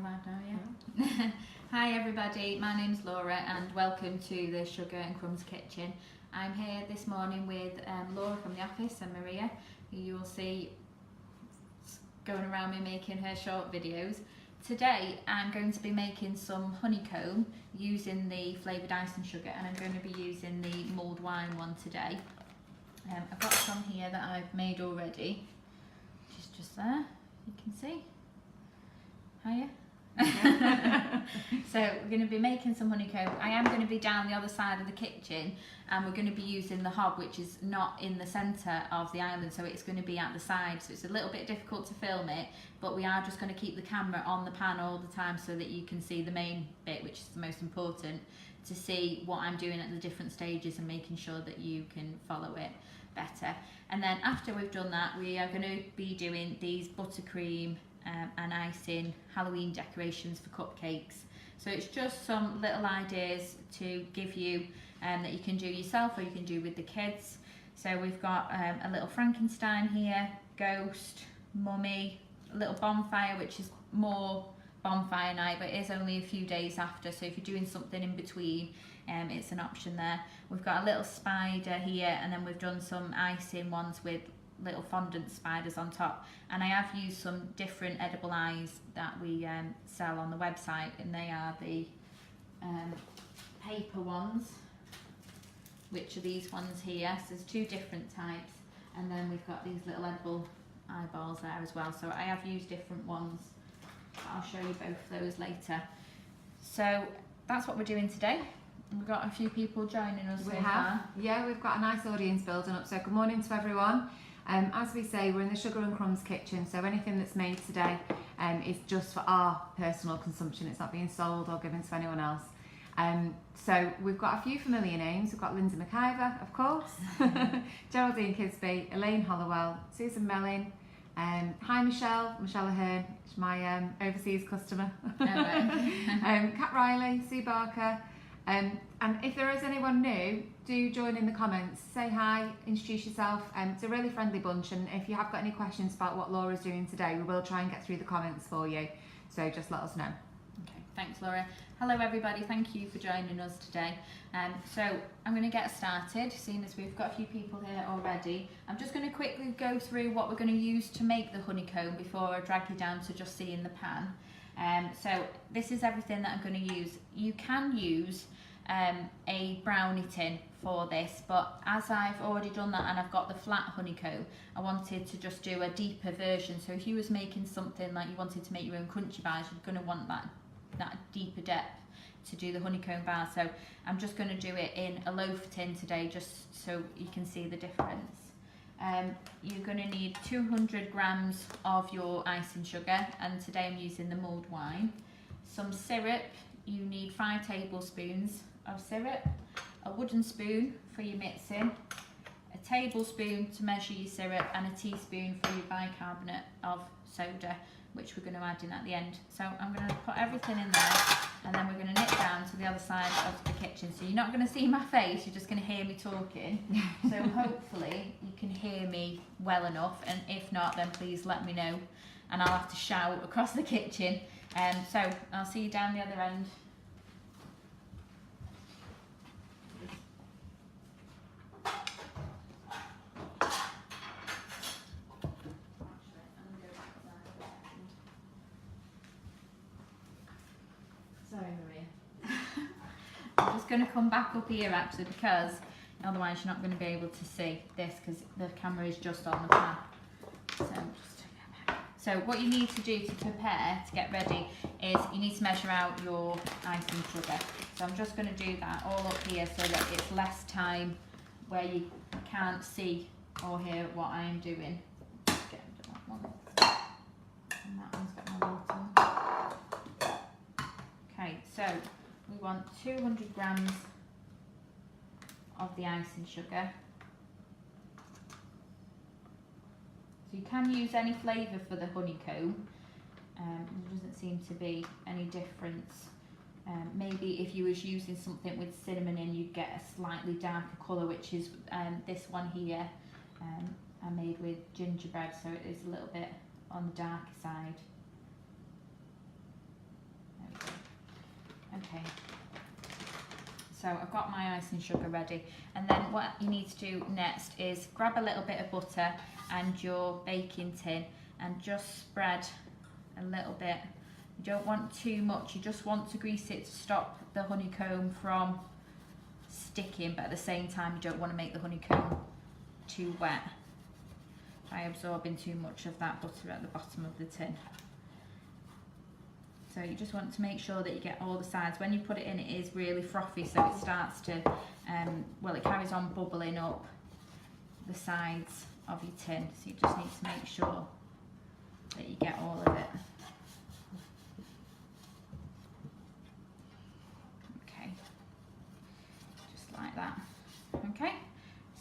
live now, yeah. Hi everybody, my name's Laura and welcome to the Sugar and Crumbs kitchen. I'm here this morning with Laura from the office and Maria, who you will see going around me making her short videos. Today I'm going to be making some honeycomb using the flavoured icing sugar, and I'm going to be using the mulled wine one today. I've got some here that I've made already, which is just there, you can see. Hiya. So we're going to be making some honeycomb. I am going to be down the other side of the kitchen, and we're going to be using the hob, which is not in the centre of the island, so it's going to be at the side, so it's a little bit difficult to film it, but we are just going to keep the camera on the pan all the time so that you can see the main bit, which is the most important, to see what I'm doing at the different stages and making sure that you can follow it better. And then after we've done that, we are going to be doing these buttercream and icing Halloween decorations for cupcakes. So it's just some little ideas to give you that you can do yourself or you can do with the kids. So we've got a little Frankenstein here, ghost, mummy, a little bonfire, which is more bonfire night, but it is only a few days after, so if you're doing something in between, it's an option there. We've got a little spider here, and then we've done some icing ones with little fondant spiders on top, and I have used some different edible eyes that we sell on the website, and they are the paper ones, which are these ones here. So there's two different types, and then we've got these little edible eyeballs there as well, so I have used different ones. I'll show you both those later. So that's what we're doing today. We've got a few people joining us. We have, yeah, we've got a nice audience building up, so good morning to everyone. As we say, we're in the Sugar and Crumbs kitchen, so anything that's made today is just for our personal consumption. It's not being sold or given to anyone else. So we've got a few familiar names. We've got Lindsay McIver, of course, Geraldine Kisby, Elaine Hollowell, Susan Melling. Hi Michelle Ahern, she's my overseas customer. Oh, right. Kat Riley, Sue Barker. And if there is anyone new, do join in the comments, say hi, introduce yourself. It's a really friendly bunch, and if you have got any questions about what Laura's doing today, we will try and get through the comments for you, so just let us know. Okay, thanks Laura. Hello everybody, thank you for joining us today. So I'm going to get started, seeing as we've got a few people here already. I'm just going to quickly go through what we're going to use to make the honeycomb before I drag you down to just seeing the pan. So this is everything that I'm going to use. You can use a brownie tin for this, but as I've already done that and I've got the flat honeycomb, I wanted to just do a deeper version. So if you was making something like you wanted to make your own crunchy bars, you're going to want that deeper depth to do the honeycomb bar. So I'm just going to do it in a loaf tin today, just so you can see the difference. You're going to need 200 grams of your icing sugar, and today I'm using the mulled wine. Some syrup, you need 5 tablespoons of syrup, a wooden spoon for your mixing, a tablespoon to measure your syrup, and a teaspoon for your bicarbonate of soda, which we're going to add in at the end. So I'm going to put everything in there, and then we're going to nip down to the other side of the kitchen. So you're not going to see my face, you're just going to hear me talking. So hopefully you can hear me well enough, and if not, then please let me know, and I'll have to shout across the kitchen. So I'll see you down the other end. Sorry, Maria. I'm just going to come back up here actually, because otherwise you're not going to be able to see this because the camera is just on the pan. So what you need to do to prepare, to get ready, is you need to measure out your icing sugar. So I'm just going to do that all up here so that it's less time where you can't see or hear what I am doing. Let's get rid of that one. And that one's got my water. Okay, so we want 200 grams of the icing sugar. So you can use any flavour for the honeycomb. There doesn't seem to be any difference. Maybe if you was using something with cinnamon in, you'd get a slightly darker colour, which is this one here. I made with gingerbread, so it is a little bit on the darker side. Okay. So I've got my icing sugar ready, and then what you need to do next is grab a little bit of butter and your baking tin and just spread a little bit. You don't want too much, you just want to grease it to stop the honeycomb from sticking, but at the same time you don't want to make the honeycomb too wet by absorbing too much of that butter at the bottom of the tin. So you just want to make sure that you get all the sides. When you put it in, it is really frothy, so it starts to, well, it carries on bubbling up the sides of your tin. So you just need to make sure that you get all of it. Okay, just like that. Okay,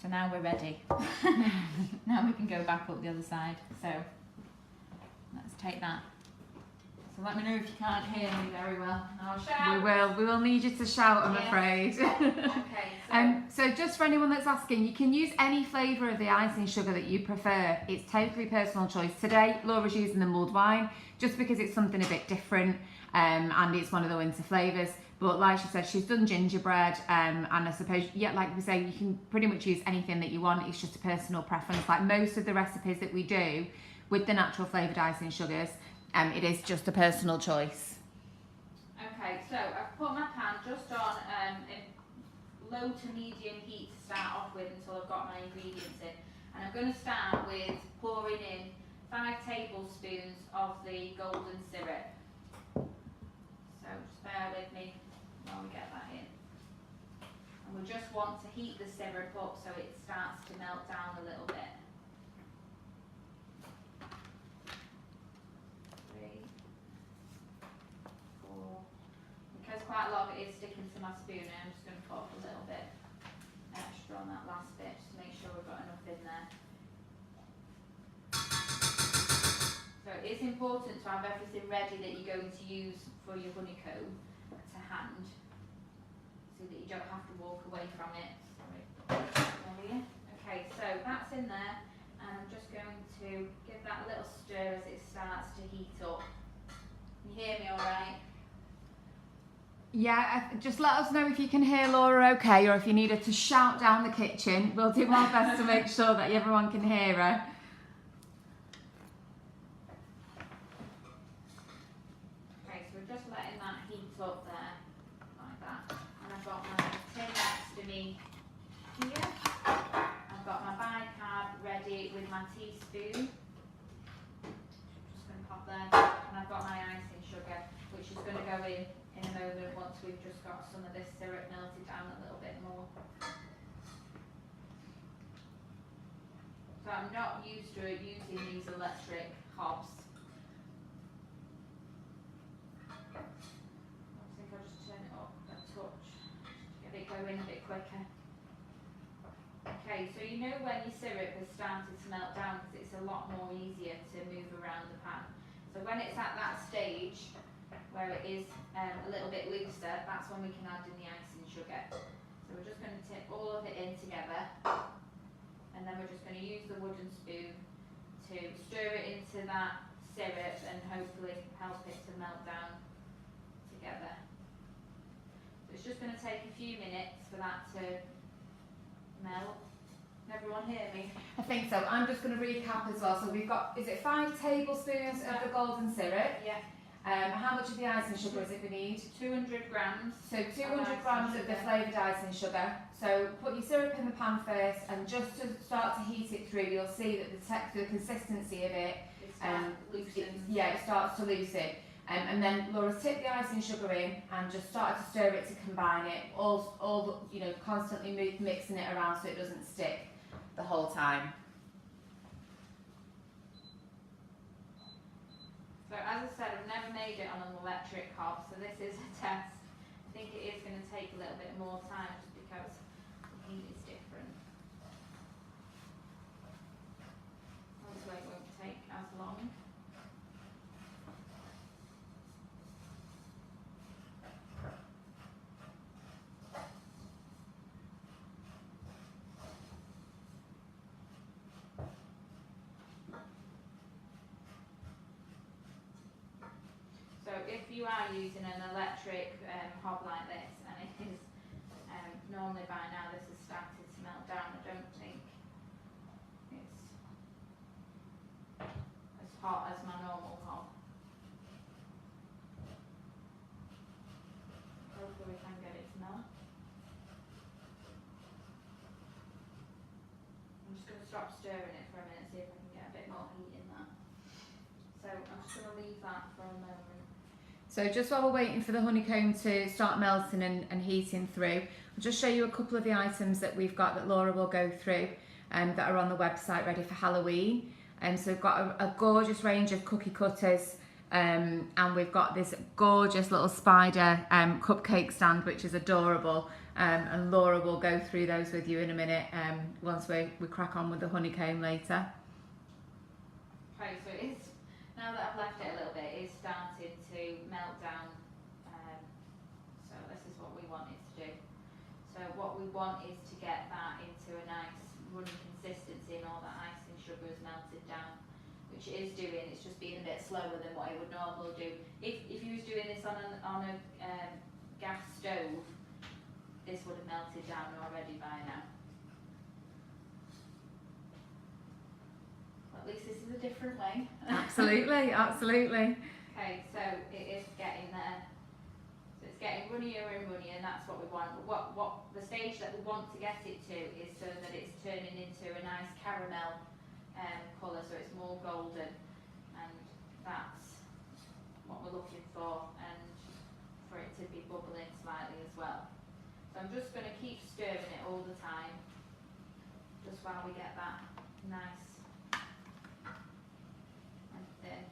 so now we're ready. Now we can go back up the other side. So let's take that. So let me know if you can't hear me very well. I'll shout. We will need you to shout, I'm afraid. Okay. So just for anyone that's asking, you can use any flavour of the icing sugar that you prefer. It's totally personal choice. Today, Laura's using the mulled wine, just because it's something a bit different, and it's one of the winter flavours. But like she said, she's done gingerbread, and I suppose, yeah, like we say, you can pretty much use anything that you want. It's just a personal preference. Like most of the recipes that we do with the natural flavoured icing sugars, it is just a personal choice. Okay, so I've put my pan just on in low to medium heat to start off with until I've got my ingredients in. And I'm going to start with pouring in 5 tablespoons of the golden syrup. So just bear with me while we get that in. And we just want to heat the syrup up so it starts to melt down a little bit. 3, 4. Because quite a lot of it is sticking to my spoon, I'm just going to put a little bit extra on that last bit just to make sure we've got enough in there. So it is important to have everything ready that you're going to use for your honeycomb to hand, so that you don't have to walk away from it. Sorry. Okay, so that's in there, and I'm just going to give that a little stir as it starts to heat up. Can you hear me all right? Yeah, just let us know if you can hear Laura okay, or if you need her to shout down the kitchen. We'll do our best to make sure that everyone can hear her. Okay, so we're just letting that heat up there, like that. And I've got my tin next to me here. I've got my bicarb ready with my teaspoon. Just going to pop there. And I've got my icing sugar, which is going to go in a moment once we've just got some of this syrup melted down a little bit more. So I'm not used to using these electric hobs. I think I'll just turn it up a touch to get it going a bit quicker. Okay, so you know when your syrup has started to melt down, because it's a lot more easier to move around the pan. So when it's at that stage where it is a little bit looser, that's when we can add in the icing sugar. So we're just going to tip all of it in together, and then we're just going to use the wooden spoon to stir it into that syrup and hopefully help it to melt down together. So it's just going to take a few minutes for that to melt. Can everyone hear me? I think so. I'm just going to recap as well. So we've got, is it 5 tablespoons of the golden syrup? Yeah. How much of the icing sugar is it we need? 200 grams. So 200 grams of the flavoured icing sugar. So put your syrup in the pan first, and just to start to heat it through, you'll see that the texture, the consistency of it, it starts to loosen. And then Laura's tipped the icing sugar in and just started to stir it to combine it, all you know, constantly mixing it around so it doesn't stick the whole time. So as I said, I've never made it on an electric hob, so this is a test. I think it is going to take a little bit more time just because the heat is different. Hopefully it won't take as long. So if you are using an electric hob normally by now this has started to melt down. I don't think it's as hot as my normal hob. Hopefully we can get it to melt. I'm just going to stop stirring it for a minute, see if I can get a bit more heat in that. So I'm just going to leave that for a moment. So just while we're waiting for the honeycomb to start melting and heating through, I'll just show you a couple of the items that we've got that Laura will go through that are on the website ready for Halloween. So we've got a gorgeous range of cookie cutters, and we've got this gorgeous little spider cupcake stand, which is adorable, and Laura will go through those with you in a minute once we crack on with the honeycomb later. Okay, so it's, now that I've left it a little bit, it's started to melt down, so this is what we want it to do. So what we want is to get that into a nice runny consistency and all that icing sugar is melted down, which it is doing. It's just being a bit slower than what it would normally do. If you was doing this on a gas stove, this would have melted down already by now. At least this is a different way. Absolutely, absolutely. Okay, so it is getting there. So it's getting runnier and runnier, and that's what we want. But what the stage that we want to get it to is so that it's turning into a nice caramel colour, so it's more golden, and that's what we're looking for, and for it to be bubbling slightly as well. So I'm just going to keep stirring it all the time, just while we get that nice and thin.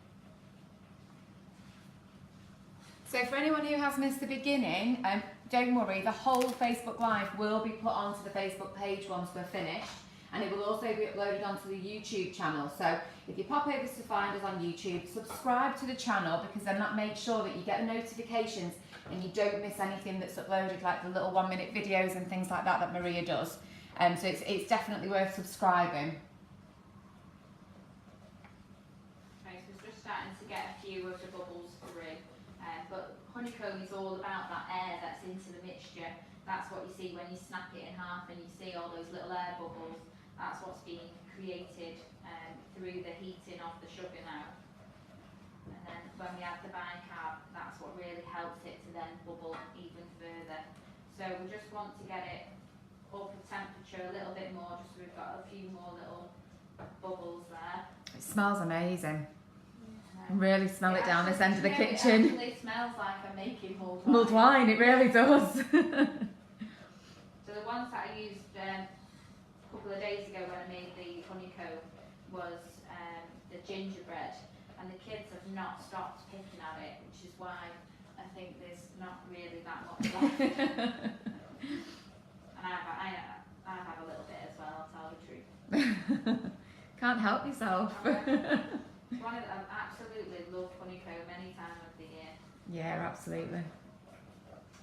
So for anyone who has missed the beginning, don't worry, the whole Facebook Live will be put onto the Facebook page once we're finished, and it will also be uploaded onto the YouTube channel. So if you pop over to find us on YouTube, subscribe to the channel, because then that makes sure that you get the notifications and you don't miss anything that's uploaded, like the little 1-minute videos and things like that that Maria does. So it's definitely worth subscribing. Okay, so it's just starting to get a few of the bubbles through, but honeycomb is all about that air that's into the mixture. That's what you see when you snap it in half and you see all those little air bubbles. That's what's being created through the heating of the sugar now. And then when we add the bicarb, that's what really helps it to then bubble even further. So we just want to get it up a temperature a little bit more, just so we've got a few more little bubbles there. It smells amazing. I can really smell it down this end of the kitchen. It actually smells like I'm making mulled wine. Mulled wine, it really does. So the ones that I used a couple of days ago when I made the honeycomb was the gingerbread, and the kids have not stopped picking at it, which is why I think there's not really that much left. And I have a little bit as well, I'll tell the truth. Can't help yourself. One of them, I absolutely love honeycomb any time of the year. Yeah, absolutely.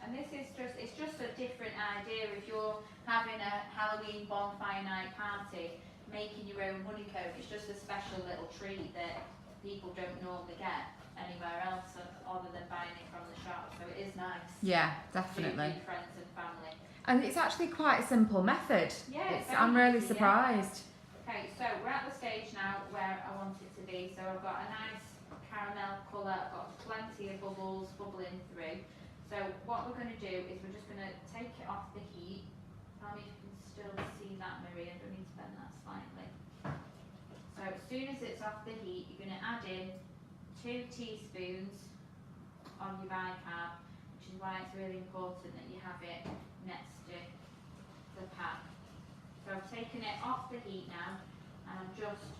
And this is it's just a different idea. If you're having a Halloween bonfire night party, making your own honeycomb, it's just a special little treat that people don't normally get anywhere else other than buying it from the shop. So it is nice. Yeah, definitely. To friends and family. And it's actually quite a simple method. Yeah, I'm really easy, surprised. Yeah. Okay, so we're at the stage now where I want it to be. So I've got a nice caramel colour, I've got plenty of bubbles bubbling through. So what we're going to do is we're just going to take it off the heat. Tell me if you can still see that, Maria. I don't need to bend that slightly. So as soon as it's off the heat, you're going to add in 2 teaspoons of your bicarb, which is why it's really important that you have it next to the pan. So I've taken it off the heat now, and I'm just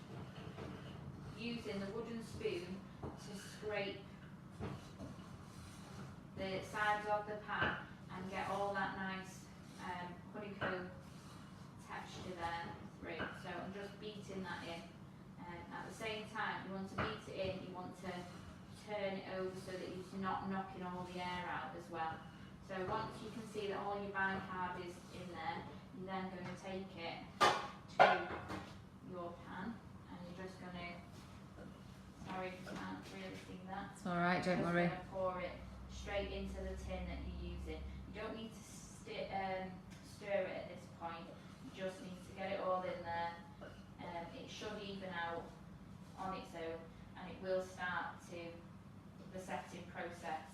using the wooden spoon to scrape the sides of the pan and get all that nice honeycomb texture there through. So I'm just beating that in. At the same time, you want to beat it in, you want to turn it over so that it's not knocking all the air out as well. So once you can see that all your bicarb is in there, you're then going to take it to your pan, and you're just going to, sorry if you can't really see that. It's alright, don't worry. Just going to pour it straight into the tin that you're using. You don't need to stir will start to the setting process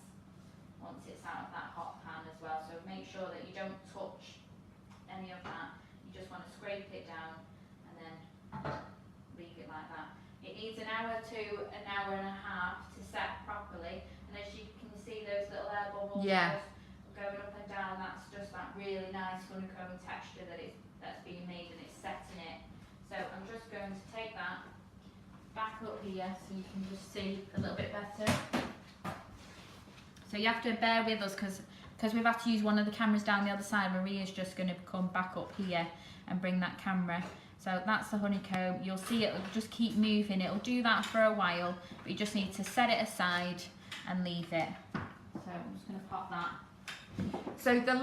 once it's out of that hot pan as well. So make sure that you don't touch any of that. You just want to scrape it down and then leave it like that. It needs an hour to an hour and a half to set properly, and as you can see those little air bubbles going up and down, that's just that really nice honeycomb texture that's being made, and it's setting it. So I'm just going to take that back up here so you can just see a little bit better. So you have to bear with us because we've had to use one of the cameras down the other side. Maria's just going to come back up here and bring that camera. So that's the honeycomb. You'll see it'll just keep moving. It'll do that for a while, but you just need to set it aside and leave it. So I'm just going to pop that. So the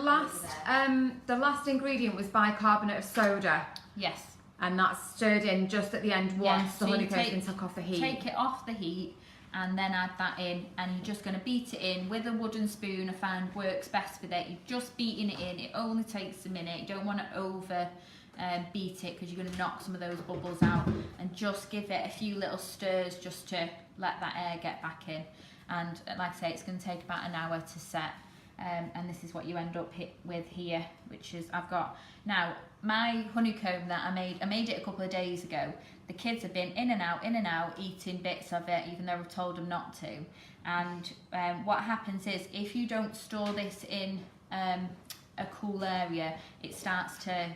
last ingredient was bicarbonate of soda. Yes. And that's stirred in just at the end once the honeycomb's been took off the heat. Take it off the heat and then add that in, and you're just going to beat it in with a wooden spoon. I find works best with it. You're just beating it in. It only takes a minute. You don't want to over beat it because you're going to knock some of those bubbles out, and just give it a few little stirs just to let that air get back in. And like I say, it's going to take about an hour to set. And this is what you end up with here, which is I've got now my honeycomb that I made it a couple of days ago. The kids have been in and out eating bits of it, even though I've told them not to. And what happens is, if you don't store this in a cool area, it starts to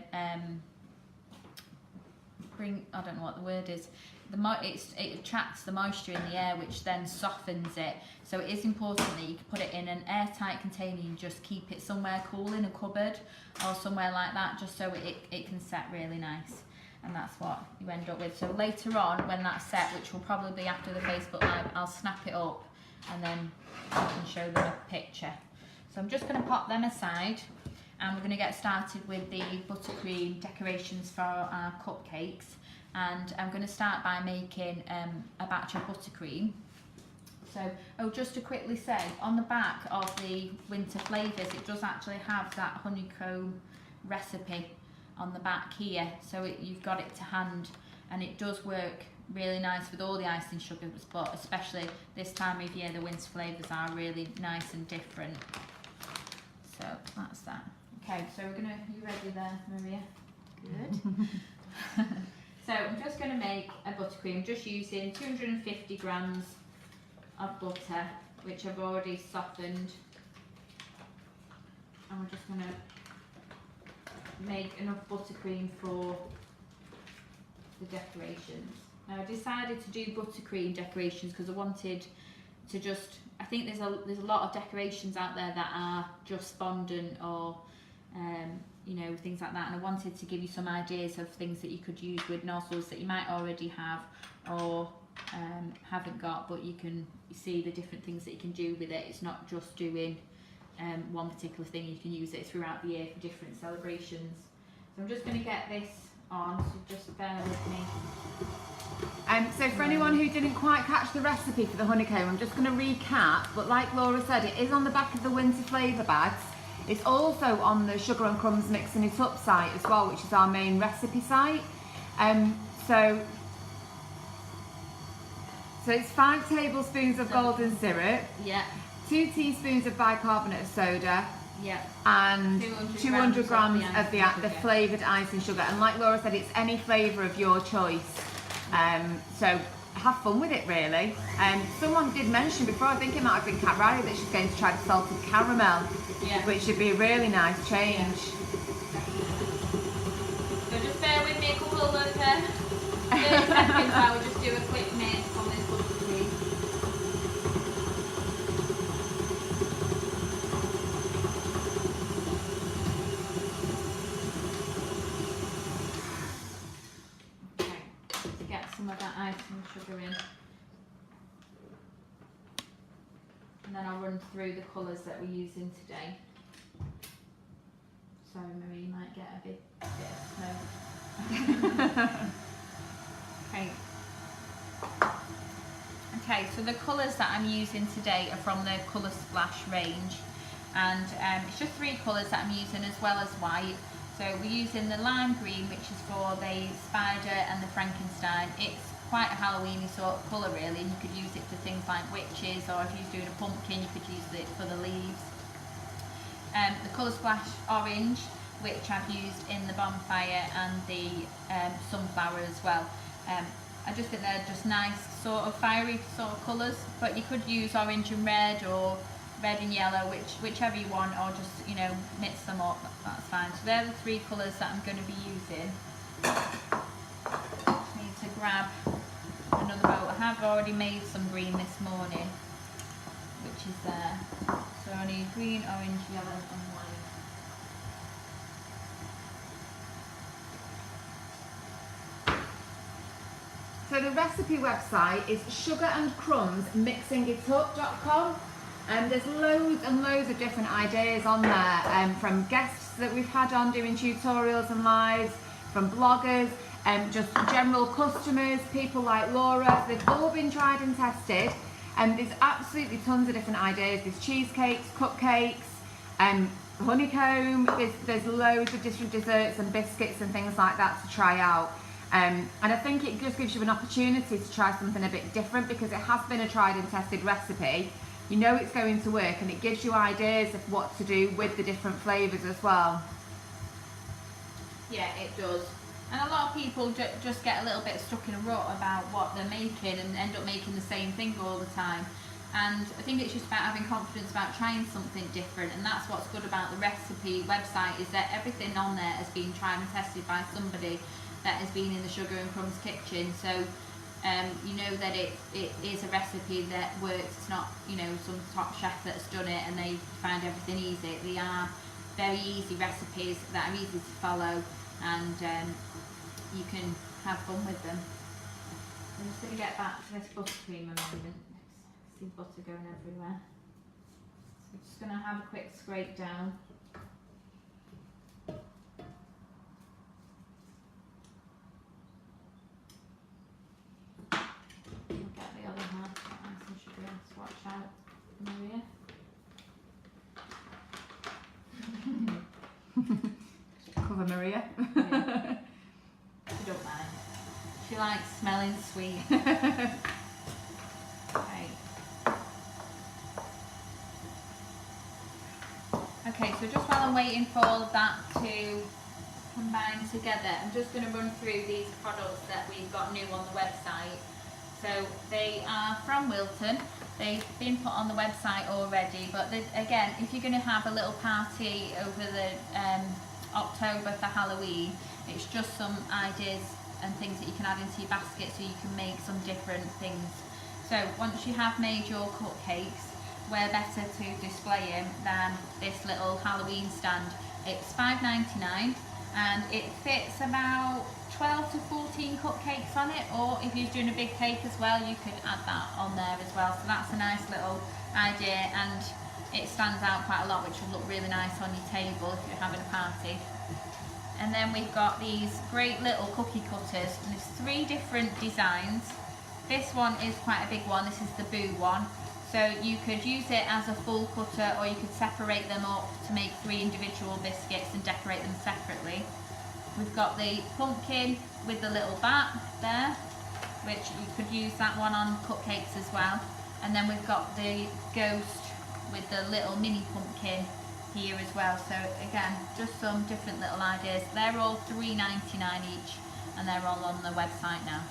bring, I don't know what the word is, it attracts the moisture in the air, which then softens it. So it is important that you can put it in an airtight container and just keep it somewhere cool in a cupboard or somewhere like that, just so it can set really nice. And that's what you end up with. So later on, when that's set, which will probably be after the Facebook Live, I'll snap it up and then I can show them a picture. So I'm just going to pop them aside, and we're going to get started with the buttercream decorations for our cupcakes. And I'm going to start by making a batch of buttercream. So, just to quickly say, on the back of the winter flavours, it does actually have that honeycomb recipe on the back here. So you've got it to hand, and it does work really nice with all the icing sugars, but especially this time of year, the winter flavours are really nice and different. So that's that. Okay, so you ready there, Maria? Good. So I'm just going to make a buttercream, just using 250 grams of butter, which I've already softened. And we're just going to make enough buttercream for the decorations. Now I decided to do buttercream decorations because I wanted to just, I think there's a lot of decorations out there that are just fondant or you know, things like that, and I wanted to give you some ideas of things that you could use with nozzles that you might already have or haven't got, but you can see the different things that you can do with it. It's not just doing one particular thing, you can use it throughout the year for different celebrations. So I'm just going to get this on, so just bear with me. So for anyone who didn't quite catch the recipe for the honeycomb, I'm just going to recap, but like Laura said, it is on the back of the winter flavour bags. It's also on the Sugar and Crumbs Mixing It Up site as well, which is our main recipe site. So it's 5 tablespoons of golden syrup, 2 teaspoons of bicarbonate of soda, and 200 grams of the flavoured icing sugar. And like Laura said, it's any flavour of your choice. So have fun with it, really. Someone did mention before, I think it might have been Kat Riley, that she's going to try the salted caramel, which should be a really nice change. So just bear with me a couple of 30 seconds while we just do a quick mix on this buttercream. Okay, to get some of that icing sugar in. And then I'll run through the colours that we're using today. Sorry Marie, you might get a bit of snow. Okay, so the colours that I'm using today are from the Colour Splash range. And it's just 3 colours that I'm using as well as white. So we're using the lime green, which is for the spider and the Frankenstein. It's quite a Halloweeny sort of colour really. You could use it for things like witches, or if you're doing a pumpkin you could use it for the leaves. The Colour Splash Orange, which I've used in the bonfire and the sunflower as well. I just think they're just nice sort of fiery sort of colours, but you could use orange and red or red and yellow, whichever you want, or just, you know, mix them up, that's fine. So they're the three colours that I'm going to be using. Just need to grab another bowl. I have already made some green this morning, which is there. So I need green, orange, yellow and white. So the recipe website is sugarandcrumbsmixingitup.com, and there's loads and loads of different ideas on there, from guests that we've had on doing tutorials and lives, from bloggers, just general customers, people like Laura. They've all been tried and tested, and there's absolutely tons of different ideas. There's cheesecakes, cupcakes, honeycomb, there's loads of different desserts and biscuits and things like that to try out. And I think it just gives you an opportunity to try something a bit different, because it has been a tried and tested recipe. You know it's going to work, and it gives you ideas of what to do with the different flavours as well. Yeah, it does. And a lot of people just get a little bit stuck in a rut about what they're making and end up making the same thing all the time. And I think it's just about having confidence about trying something different, and that's what's good about the recipe website, is that everything on there has been tried and tested by somebody that has been in the Sugar and Crumbs kitchen. So you know that it is a recipe that works. It's not, you know, some top chef that's done it and they find everything easy. They are very easy recipes that are easy to follow, and you can have fun with them. I'm just going to get back to this buttercream a moment. I see butter going everywhere. So I'm just going to have a quick scrape down. We'll get the other half. Nice and sugary. Watch out, Maria. Cover Maria. Yeah. She don't mind. She likes smelling sweet. Okay. Okay, so just while I'm waiting for all of that to combine together, I'm just going to run through these products that we've got new on the website. So they are from Wilton. They've been put on the website already, but again, if you're going to have a little party over the October for Halloween, it's just some ideas and things that you can add into your basket so you can make some different things. So once you have made your cupcakes, where better to display them than this little Halloween stand. It's $5.99 and it fits about 12 to 14 cupcakes on it, or if you're doing a big cake as well, you could add that on there as well. So that's a nice little idea, and it stands out quite a lot, which will look really nice on your table if you're having a party. And then we've got these great little cookie cutters, and there's 3 different designs. This one is quite a big one. This is the Boo one. So you could use it as a full cutter, or you could separate them up to make 3 individual biscuits and decorate them separately. We've got the pumpkin with the little bat there, which you could use that one on cupcakes as well. And then we've got the ghost with the little mini pumpkin here as well. So again, just some different little ideas. They're all $3.99 each, and they're all on the website now.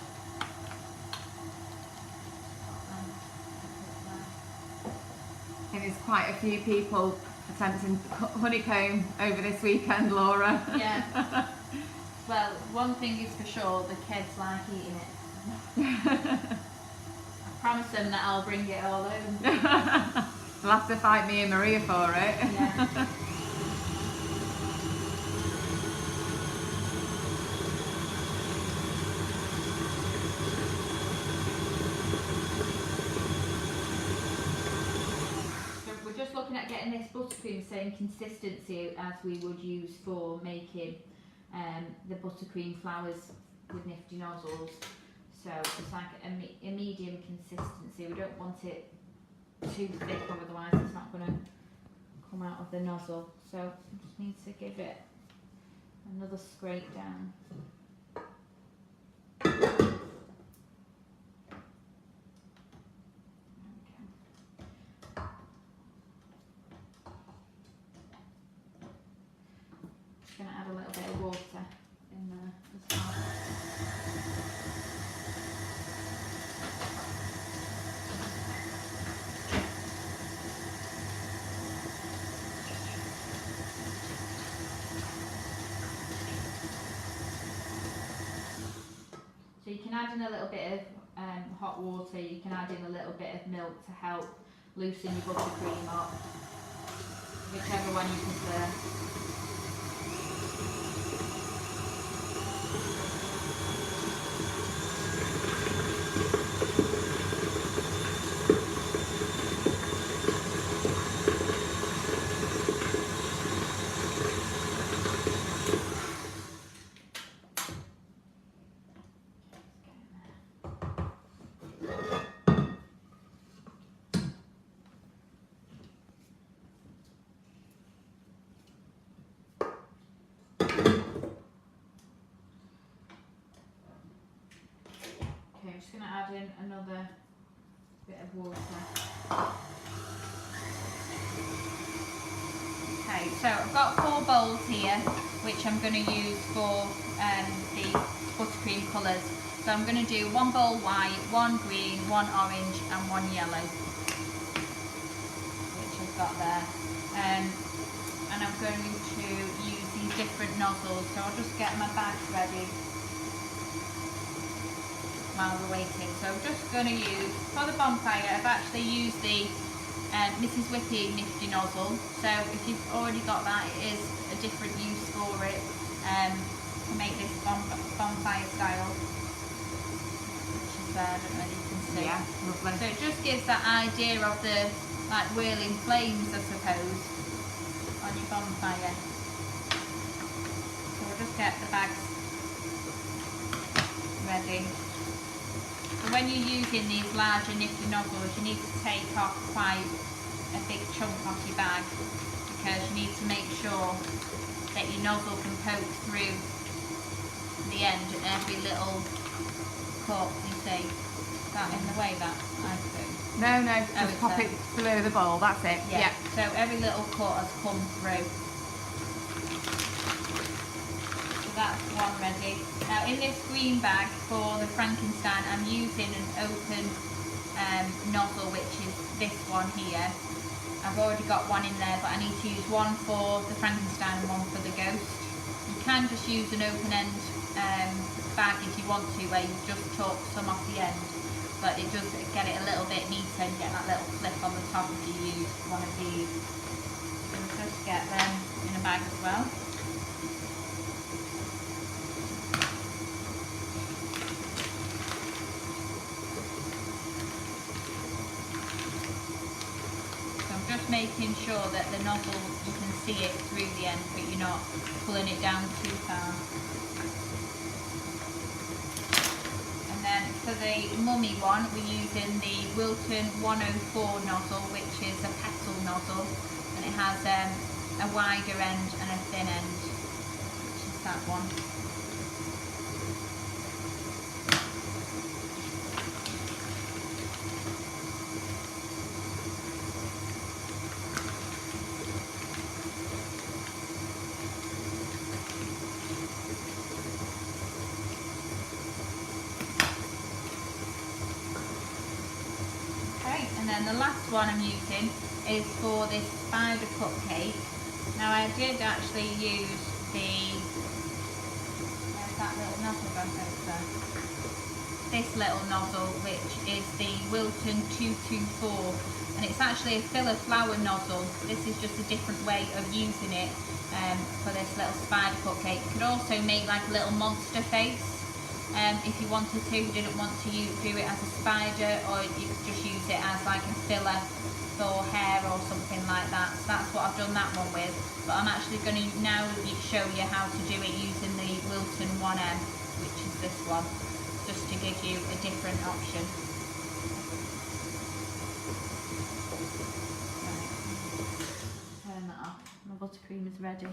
I think there's quite a few people attempting honeycomb over this weekend, Laura. Yeah. Well, one thing is for sure, the kids like eating it. I promise them that I'll bring it all home. They'll have to fight me and Maria for it. Yeah. Just looking at getting this buttercream same consistency as we would use for making the buttercream flowers with nifty nozzles. So it's like a medium consistency. We don't want it too thick, or otherwise it's not going to come out of the nozzle. So I just need to give it another scrape down. just going to add a little bit of water in there as well. So you can add in a little bit of hot water, you can add in a little bit of milk to help loosen your buttercream up, whichever one you prefer. Okay, I'm just going to add in another bit of water. Okay, so I've got 4 bowls here, which I'm going to use for the buttercream colours. So I'm going to do 1 bowl white, 1 green, 1 orange and 1 yellow, which I've got there. And I'm going to use these different nozzles, so I'll just get my bags ready while we're waiting. So I'm just going to use, for the bonfire, I've actually used the Mrs. Whippy Nifty nozzle. So if you've already got that, it is a different use for it to make this bonfire style, which is there, I don't know if you can see. Yeah, lovely. So it just gives that idea of the like whirling flames, I suppose, on your bonfire. So we'll just get the bags ready. So when you're using these larger nifty nozzles, you need to take off quite a big chunk off your bag, because you need to make sure that your nozzle can poke through the end and every little cork, you see. Is that in the way that I do? No, just pop it below the bowl, that's it. Yeah. So every little cut has come through. So that's one ready. Now in this green bag for the Frankenstein, I'm using an open nozzle, which is this one here. I've already got one in there, but I need to use one for the Frankenstein and one for the ghost. You can just use an open end bag if you want to, where you just tuck some off the end, but it does get it a little bit neater and get that little flip on the top if you use one of these. So we'll just get them in a bag as well. Making sure that the nozzle, you can see it through the end, but you're not pulling it down too far. And then for the mummy one, we're using the Wilton 104 nozzle, which is a petal nozzle, and it has a wider end and a thin end, which is that one. And then the last one I'm using is for this spider cupcake. Now I did actually use the, where's that little nozzle gone over? This little nozzle, which is the Wilton 224, and it's actually a filler flower nozzle. This is just a different way of using it for this little spider cupcake. You could also make like a little monster face. If you wanted to, you didn't want to do it as a spider, or you could just use it as like a filler for hair or something like that. So that's what I've done that one with. But I'm actually going to now show you how to do it using the Wilton 1M, which is this one, just to give you a different option. Right. Turn that off. My buttercream is ready.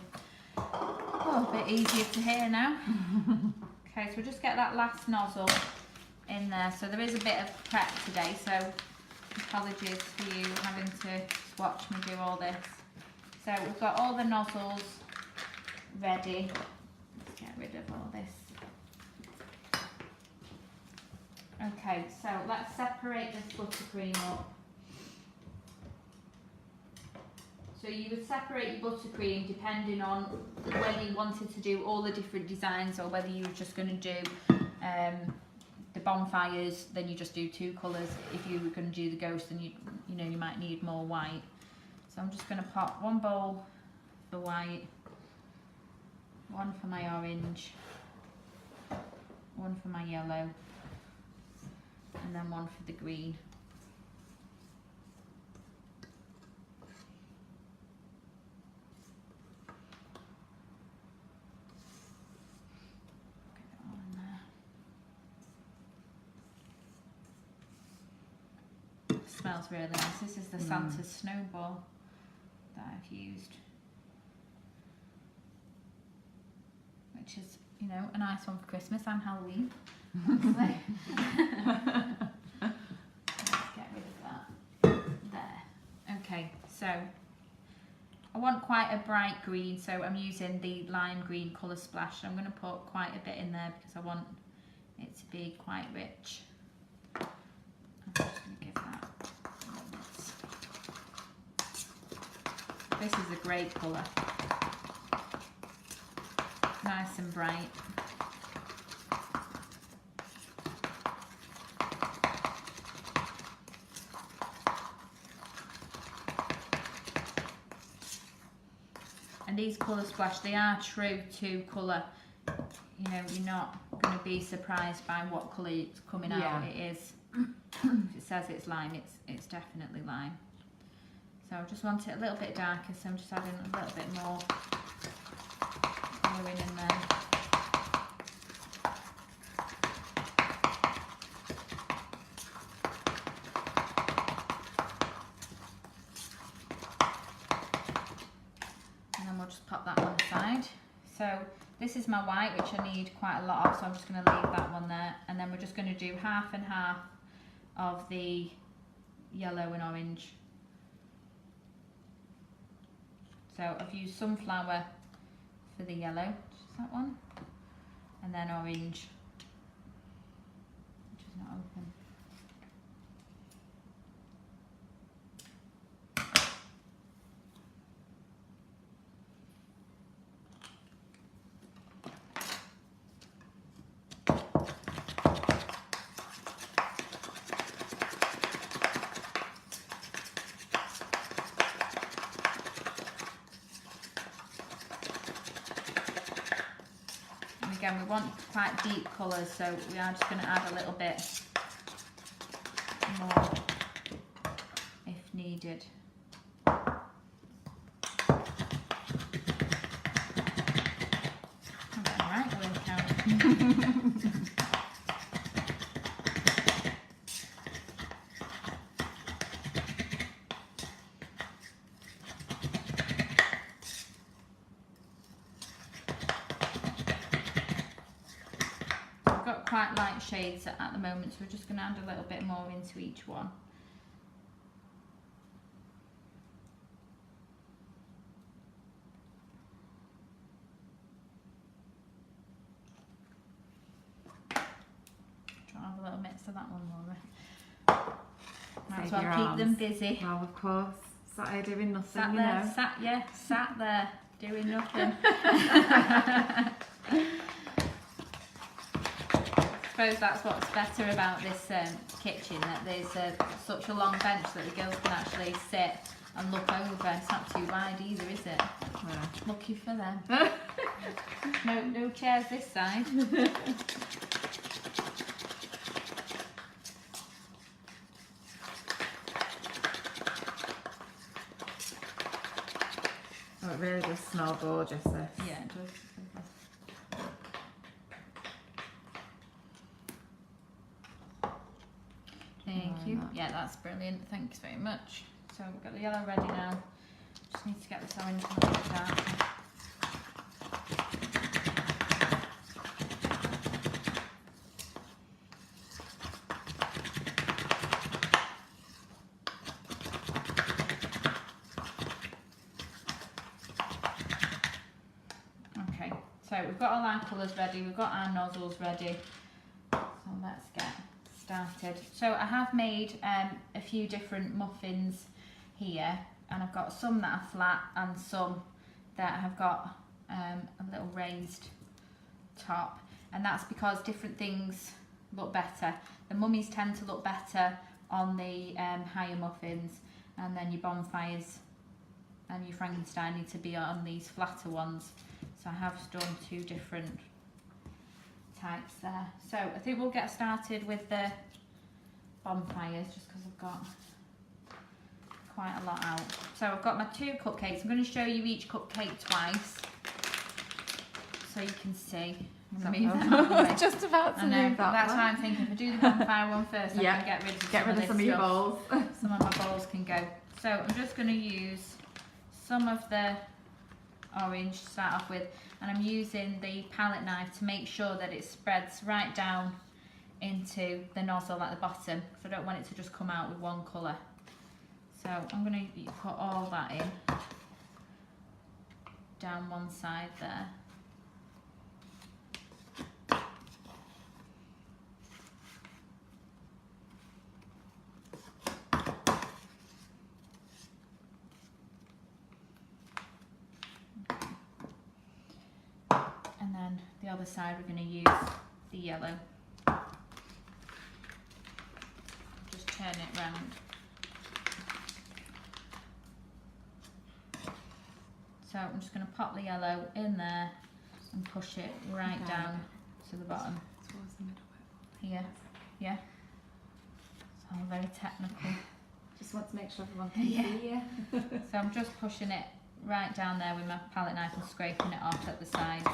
Oh, a bit easier to hear now. Okay, so we'll just get that last nozzle in there. So there is a bit of prep today, so apologies for you having to watch me do all this. So we've got all the nozzles ready. Let's get rid of all this. Okay, so let's separate this buttercream up. So you would separate your buttercream depending on whether you wanted to do all the different designs or whether you were just going to do the bonfires, then you just do 2 colours. If you were going to do the ghost, then you know you might need more white. So I'm just going to pop 1 bowl for white, 1 for my orange, 1 for my yellow, and then 1 for the green. Get it all in there. It smells really nice. This is the Santa's snowball that I've used, which is, you know, a nice one for Christmas and Halloween. Let's get rid of that. There. Okay, so I want quite a bright green, so I'm using the lime green colour splash. I'm going to put quite a bit in there because I want it to be quite rich. I'm just going to give that a little bit. This is a great colour. Nice and bright. And these colour splash, they are true to colour. You know, you're not going to be surprised by what colour it's coming out. It is. If it says it's lime, it's definitely lime. So I just want it a little bit darker, so I'm just adding a little bit more colouring in there. Just pop that one aside. So this is my white, which I need quite a lot of, so I'm just going to leave that one there, and then we're just going to do half and half of the yellow and orange. So I've used sunflower for the yellow, which is that one, and then orange, which is not open. Again, we want quite deep colours, so we are just going to add a little bit more if needed. Alright, we'll count. Quite light shades at the moment, so we're just going to add a little bit more into each one. Try to have a little mix of that one, Laura. Might as well keep them busy. Well, of course. Sat here doing nothing, sat there, sat there doing nothing. I suppose that's what's better about this kitchen, that there's such a long bench that the girls can actually sit and look over. It's not too wide either, is it? Yeah. Lucky for them. No chairs this side. Oh, it really does smell gorgeous, this. Yeah, it does. Thank you. Yeah, that's brilliant. Thanks very much. So we've got the yellow ready now. Just need to get this orange a little bit darker. So we've got all our colours ready, we've got our nozzles ready. So let's get started. So I have made a few different muffins here, and I've got some that are flat and some that have got a little raised top, and that's because different things look better. The mummies tend to look better on the higher muffins, and then your bonfires and your Frankenstein need to be on these flatter ones. So I have done two different types there. So I think we'll get started with the bonfires just because I've got quite a lot out. So I've got my two cupcakes. I'm going to show you each cupcake twice so you can see. I was just about to move that that's one. why I'm thinking if I do the bonfire one first, I can get rid of some of your bowls. Some of my bowls can go. So I'm just going to use some of the orange to start off with, and I'm using the palette knife to make sure that it spreads right down into the nozzle at the bottom, because I don't want it to just come out with one colour. So I'm going to put all that in down one side there. And then the other side we're going to use the yellow. Just turn it round. So I'm just going to pop the yellow in there and push it right down to the bottom. Towards the middle bit. Here, yeah. So I'm very technical. Just want to make sure everyone can see you. So I'm just pushing it right down there with my palette knife and scraping it off at the sides.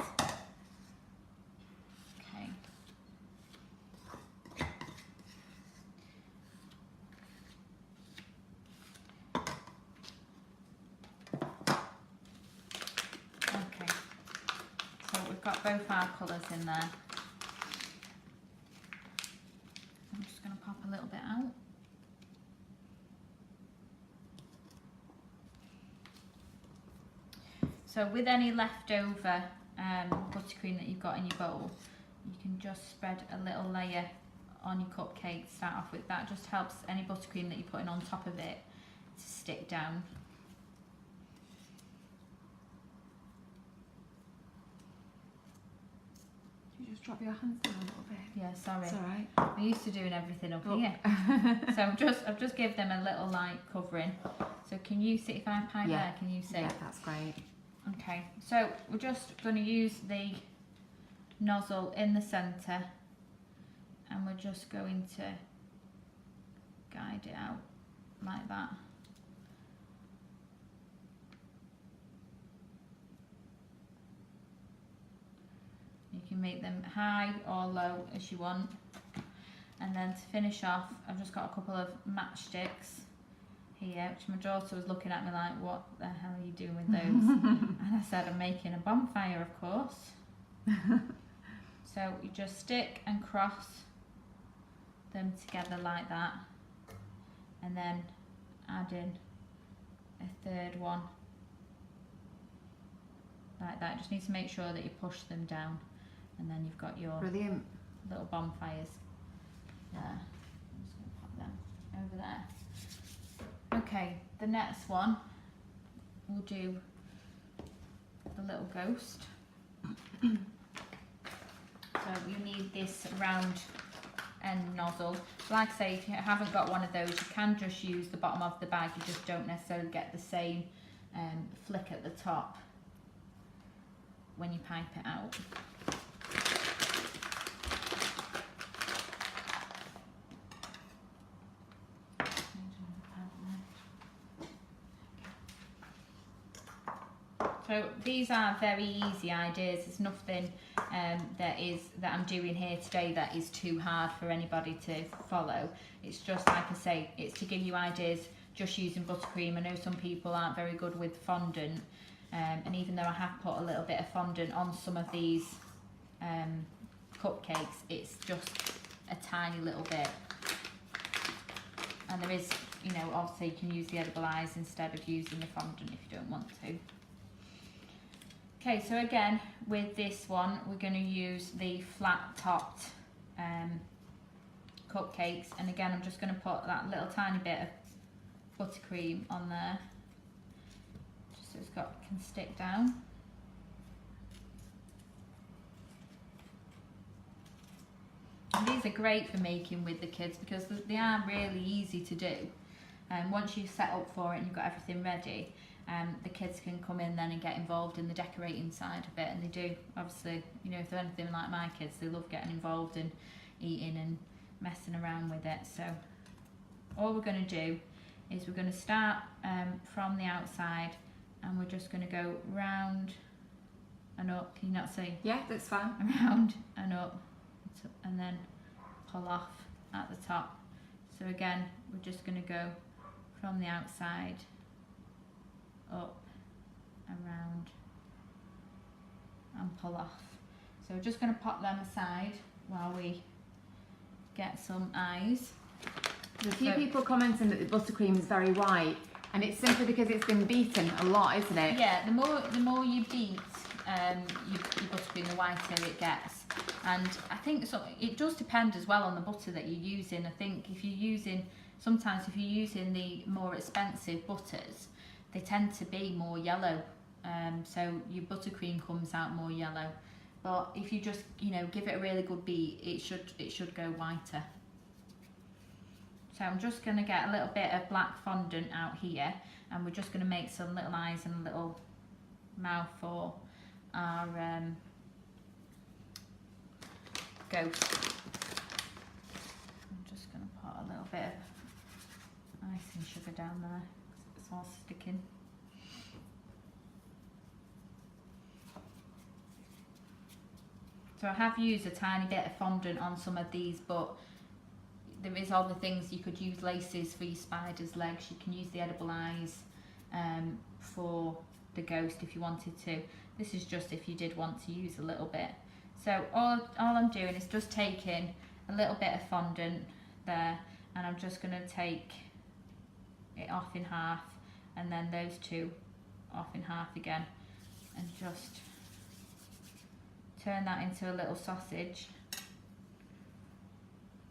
Okay. Okay. So we've got both our colours in there. I'm just going to pop a little bit out. So with any leftover buttercream that you've got in your bowl, you can just spread a little layer on your cupcake to start off with. That just helps any buttercream that you're putting on top of it to stick down. You just drop your hands down a little bit. Yeah, sorry. It's alright. I'm used to doing everything up here. So I've just give them a little light covering. So can you see, if I pipe there, can you see? Yeah, that's great. Okay, so we're just going to use the nozzle in the centre, and we're just going to guide it out like that. You can make them high or low as you want. And then to finish off, I've just got a couple of matchsticks here, which my daughter was looking at me like, what the hell are you doing with those? And I said, I'm making a bonfire, of course. So you just stick and cross them together like that, and then add in a third one like that. Just need to make sure that you push them down, and then you've got your Brilliant little bonfires there. I'm just going to pop them over there. Okay, the next one, we'll do the little ghost. So you need this round end nozzle. Like I say, if you haven't got one of those, you can just use the bottom of the bag. You just don't necessarily get the same flick at the top when you pipe it out. So these are very easy ideas. There's nothing that I'm doing here today that is too hard for anybody to follow. It's just, like I say, it's to give you ideas just using buttercream. I know some people aren't very good with fondant, and even though I have put a little bit of fondant on some of these cupcakes, it's just a tiny little bit. And there is, you know, obviously you can use the edible eyes instead of using the fondant if you don't want to. Okay, so again, with this one, we're going to use the flat-topped cupcakes. And again, I'm just going to put that little tiny bit of buttercream on there, just so it's can stick down. And these are great for making with the kids because they are really easy to do. And once you've set up for it and you've got everything ready, the kids can come in then and get involved in the decorating side of it. And they do, obviously, you know, if they're anything like my kids, they love getting involved in eating and messing around with it. So all we're going to do is we're going to start from the outside, and we're just going to go round and up. Can you not see? Yeah, that's fine. Around and up, and then pull off at the top. So again, we're just going to go from the outside, up, around, and pull off. So we're just going to pop them aside while we get some eyes. There's a few people commenting that the buttercream is very white, and it's simply because it's been beaten a lot, isn't it? Yeah, the more you beat your buttercream, the whiter it gets. And I think it does depend as well on the butter that you're using. I think sometimes if you're using the more expensive butters, they tend to be more yellow. So your buttercream comes out more yellow. But if you just, you know, give it a really good beat, it should go whiter. So I'm just going to get a little bit of black fondant out here, and we're just going to make some little eyes and a little mouth for our ghost. I'm just going to put a little bit of icing sugar down there because it's all sticking. So I have used a tiny bit of fondant on some of these, but there is other things. You could use laces for your spider's legs. You can use the edible eyes for the ghost if you wanted to. This is just if you did want to use a little bit. So all I'm doing is just taking a little bit of fondant there, and I'm just going to take it off in half, and then those two off in half again, and just turn that into a little sausage,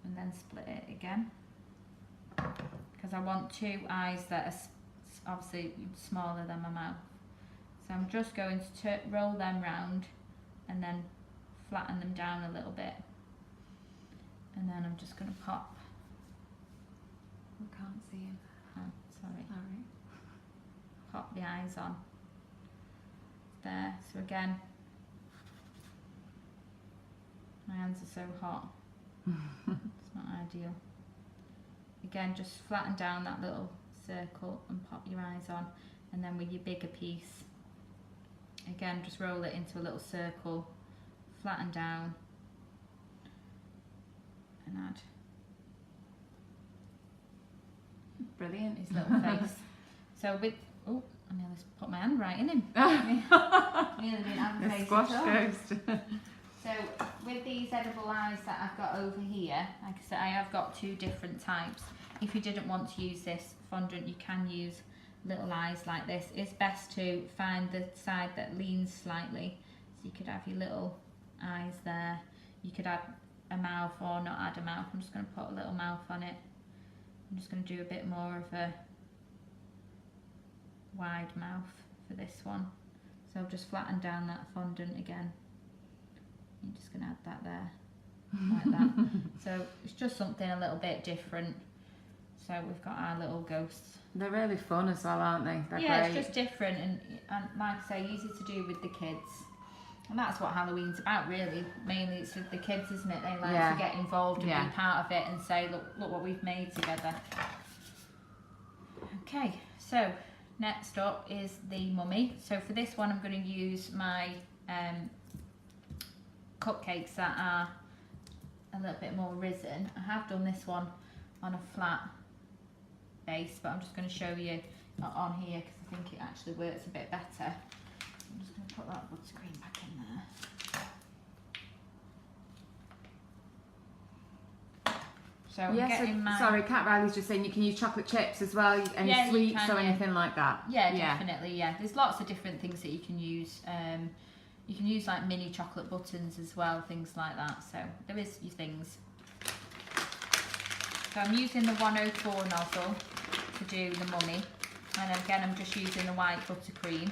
and then split it again, because I want two eyes that are obviously smaller than my mouth. So I'm just going to roll them round and then flatten them down a little bit, and then I'm just going to pop. I can't see him. Oh, sorry. All right. Pop the eyes on there. So again, my hands are so hot. It's not ideal. Again, just flatten down that little circle and pop your eyes on, and then with your bigger piece, again, just roll it into a little circle, flatten down, and add Brilliant. his little face. So with, oh, I nearly put my hand right in him. Nearly didn't have a face Squash at all. ghost. So with these edible eyes that I've got over here, like I said, I have got two different types. If you didn't want to use this fondant, you can use little eyes like this. It's best to find the side that leans slightly. So you could have your little eyes there. You could add a mouth or not add a mouth. I'm just going to put a little mouth on it. I'm just going to do a bit more of a wide mouth for this one. So I'll just flatten down that fondant again. You're just going to add that there, like that. So it's just something a little bit different. So we've got our little ghosts. They're really fun as well, aren't they? They're Yeah, great. it's just different and like I say, easy to do with the kids. And that's what Halloween's about, really. Mainly it's with the kids, isn't it? They like to get involved and be part of it and say, look what we've made together. Okay, so next up is the mummy. So for this one, I'm going to use my cupcakes that are a little bit more risen. I have done this one on a flat base, but I'm just going to show you on here because I think it actually works a bit better. I'm just going to put that buttercream back in there. So I'm Yeah, getting my... sorry, Cat Riley's just saying you can use chocolate chips as well, any Yeah, you sweets can, or yeah. anything like that. Yeah, definitely, yeah. There's lots of different things that you can use. You can use like mini chocolate buttons as well, things like that. So there is your things. So I'm using the 104 nozzle to do the mummy. And again, I'm just using the white buttercream.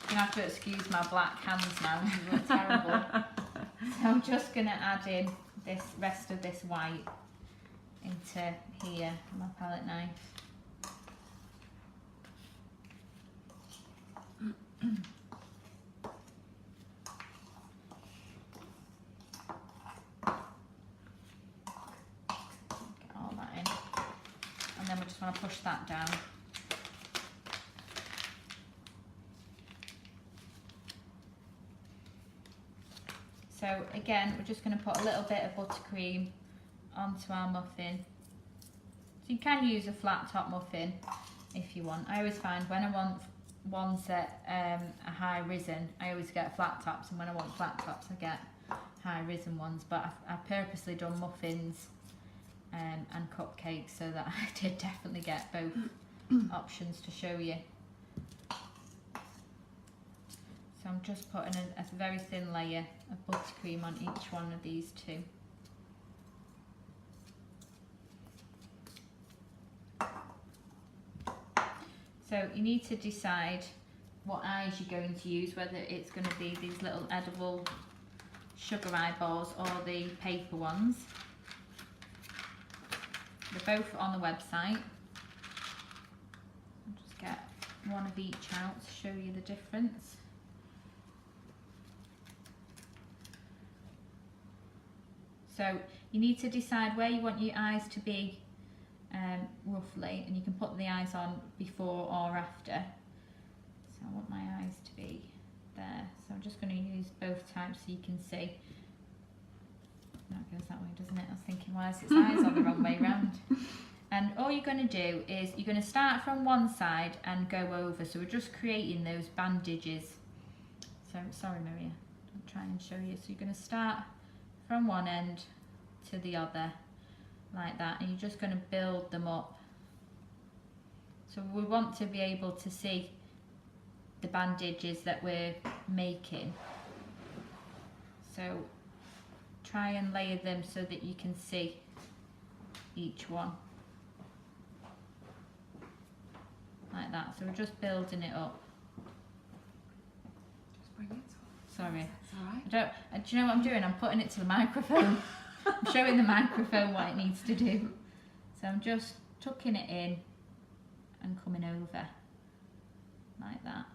You're going to have to excuse my black hands now, they look terrible. So I'm just going to add in this rest of this white into here, my palette knife. Get all that in. And then we just want to push that down. So again, we're just going to put a little bit of buttercream onto our muffin. So you can use a flat top muffin if you want. I always find when I want ones that are high risen, I always get flat tops, and when I want flat tops I get high risen ones. But I've purposely done muffins and cupcakes so that I did definitely get both options to show you. So I'm just putting a very thin layer of buttercream on each one of these two. So you need to decide what eyes you're going to use, whether it's going to be these little edible sugar eyeballs or the paper ones. They're both on the website. I'll just get one of each out to show you the difference. So you need to decide where you want your eyes to be roughly, and you can put the eyes on before or after. So I want my eyes to be there. So I'm just going to use both types so you can see. That goes that way, doesn't it? I was thinking, why is its eyes on the wrong way round? And all you're going to do is you're going to start from one side and go over. So we're just creating those bandages. So sorry, Maria, I'll try and show you. So you're going to start from one end to the other like that, and you're just going to build them up. So we want to be able to see the bandages that we're making. So try and layer them so that you can see each one like that. So we're just building it up. Just bring it. Sorry. That's all right. Do you know what I'm doing? I'm putting it to the microphone. I'm showing the microphone what it needs to do. So I'm just tucking it in and coming over like that.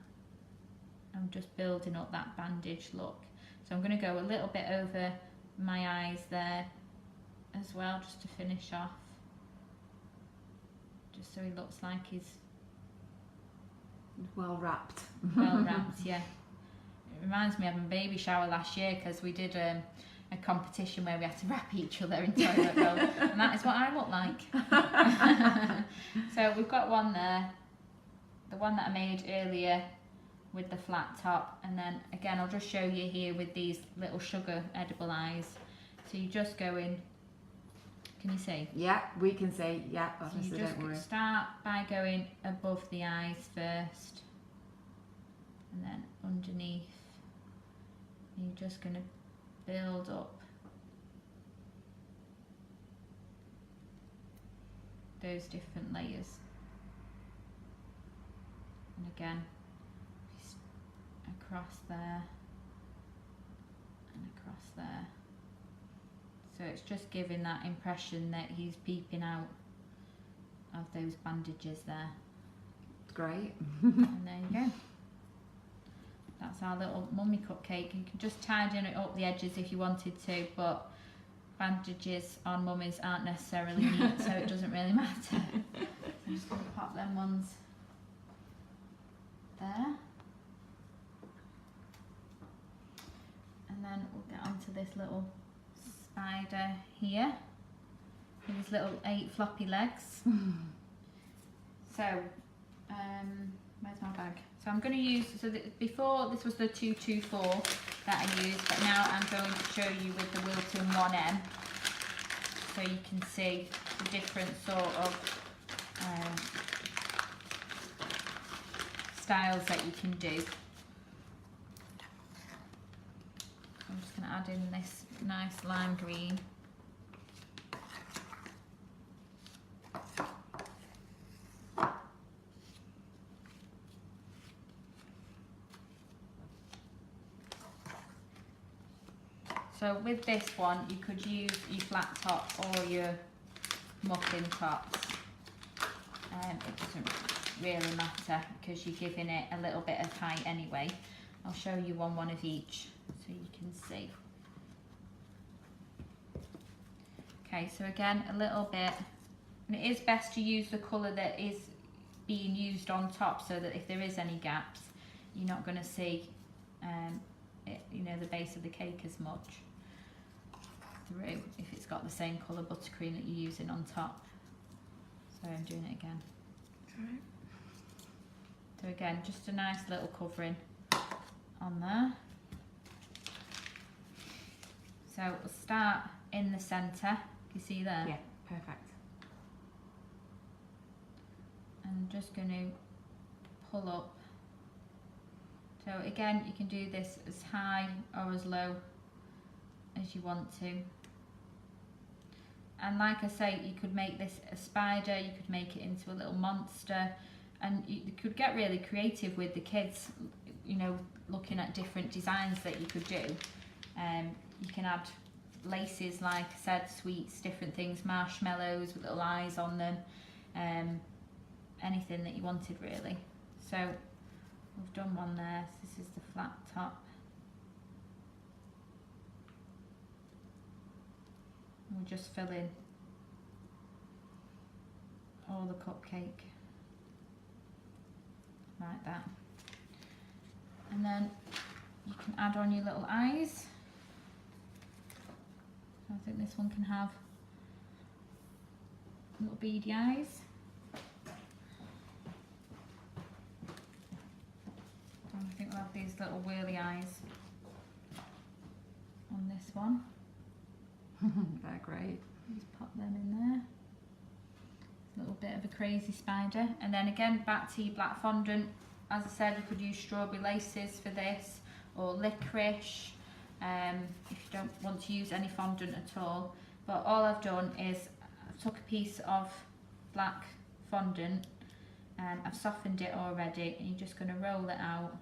I'm just building up that bandage look. So I'm going to go a little bit over my eyes there as well, just to finish off. Just so he looks like he's well wrapped. Well wrapped, yeah. It reminds me of my baby shower last year, because we did a competition where we had to wrap each other in toilet roll, and that is what I look like. So we've got one there, the one that I made earlier with the flat top, and then again I'll just show you here with these little sugar edible eyes. So you just go in, can you see? Yeah, we can see, yeah, So obviously, you just don't worry. start by going above the eyes first, and then underneath. You're just going to build up those different layers. And again, across there and across there. So it's just giving that impression that he's peeping out of those bandages there. Great. And there you go. That's our little mummy cupcake. You can just tidy it up the edges if you wanted to, but bandages on mummies aren't necessarily neat, so it doesn't really matter. I'm just going to pop them ones there. And then we'll get onto this little spider here with his little 8 floppy legs. So, where's my bag? So I'm going to use, before this was the 224 that I used, but now I'm going to show you with the Wilton 1M. so you can see the different sort of styles that you can do. I'm just going to add in this nice lime green. So with this one, you could use your flat top or your muffin tops. It doesn't really matter because you're giving it a little bit of height anyway. I'll show you one of each so you can see. Okay, so again, a little bit, and it is best to use the colour that is being used on top so that if there is any gaps, you're not going to see it, you know, the base of the cake as much through if it's got the same colour buttercream that you're using on top. So I'm doing it again. Right. So again, just a nice little covering on there. So we'll start in the centre. You see there? Yeah, perfect. And I'm just going to pull up. So again, you can do this as high or as low as you want to. And like I say, you could make this a spider, you could make it into a little monster, and you could get really creative with the kids, you know, looking at different designs that you could do. You can add laces, like I said, sweets, different things, marshmallows with little eyes on them, anything that you wanted really. So we've done one there. So this is the flat top. We'll just fill in all the cupcake like that, and then you can add on your little eyes. So I think this one can have little beady eyes. And I think we'll have these little whirly eyes on this one. They're great. Just pop them in there. A little bit of a crazy spider. And then again, back to your black fondant. As I said, you could use strawberry laces for this, or licorice, if you don't want to use any fondant at all. But all I've done is I've took a piece of black fondant and I've softened it already, and you're just going to roll it out.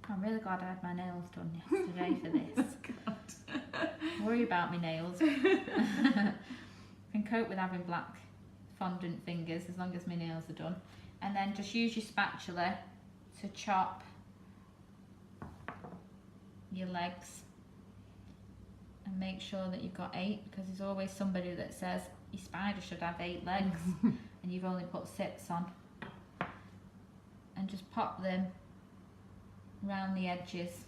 I'm really glad I had my nails done yesterday for this. Worry about my nails. Can cope with having black fondant fingers as long as my nails are done. And then just use your spatula to chop your legs, and make sure that you've got 8, because there's always somebody that says your spider should have 8 legs and you've only put 6 on. And just pop them around the edges.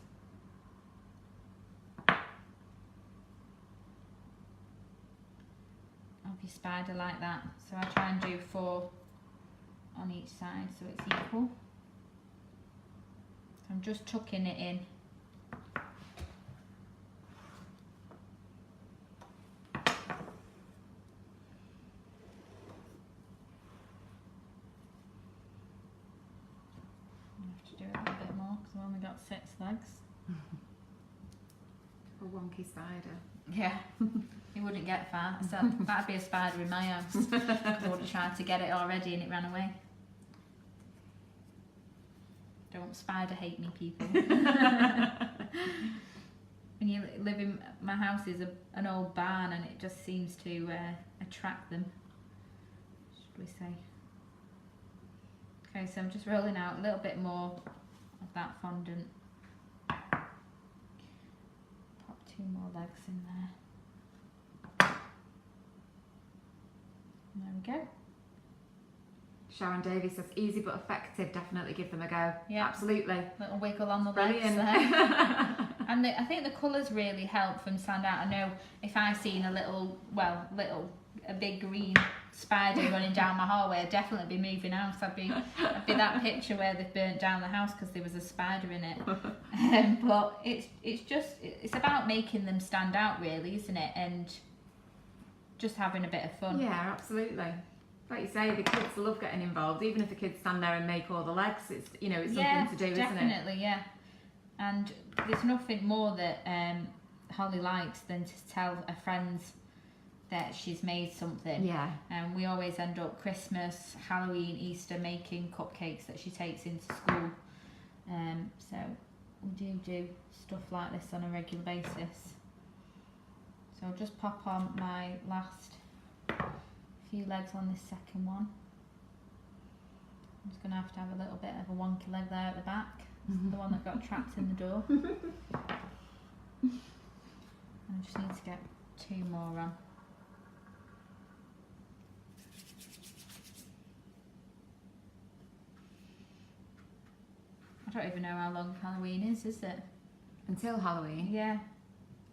Of your spider like that. So I try and do 4 on each side so it's equal. So I'm just tucking it in. I have to do it a little bit more because I've only got 6 legs. A wonky spider. Yeah, it wouldn't get far. So that'd be a spider in my house. I would have tried to get it already and it ran away. Don't spider hate me, people. When you live in, my house is an old barn, and it just seems to attract them, should we say. Okay, so I'm just rolling out a little bit more of that fondant. Pop 2 more legs in there. And there we go. Sharon Davies says, easy but effective, definitely give them a go. Yeah. Absolutely. Little wiggle on the Brilliant. legs there. And I think the colours really help them stand out. I know if I seen a big green spider running down my hallway, I'd definitely be moving house. I'd be that picture where they've burnt down the house because there was a spider in it. But it's about making them stand out, really, isn't it? And just having a bit of fun. Yeah, absolutely. Like you say, the kids love getting involved. Even if the kids stand there and make all the legs, it's something to do, isn't it? Definitely, yeah. And there's nothing more that Holly likes than to tell her friends that she's made something. Yeah. And we always end up Christmas, Halloween, Easter making cupcakes that she takes into school. So we do stuff like this on a regular basis. So I'll just pop on my last few legs on this second one. I'm just going to have a little bit of a wonky leg there at the back. The one that got trapped in the door. I just need to get 2 more on. I don't even know how long Halloween is it? Until Halloween. Yeah.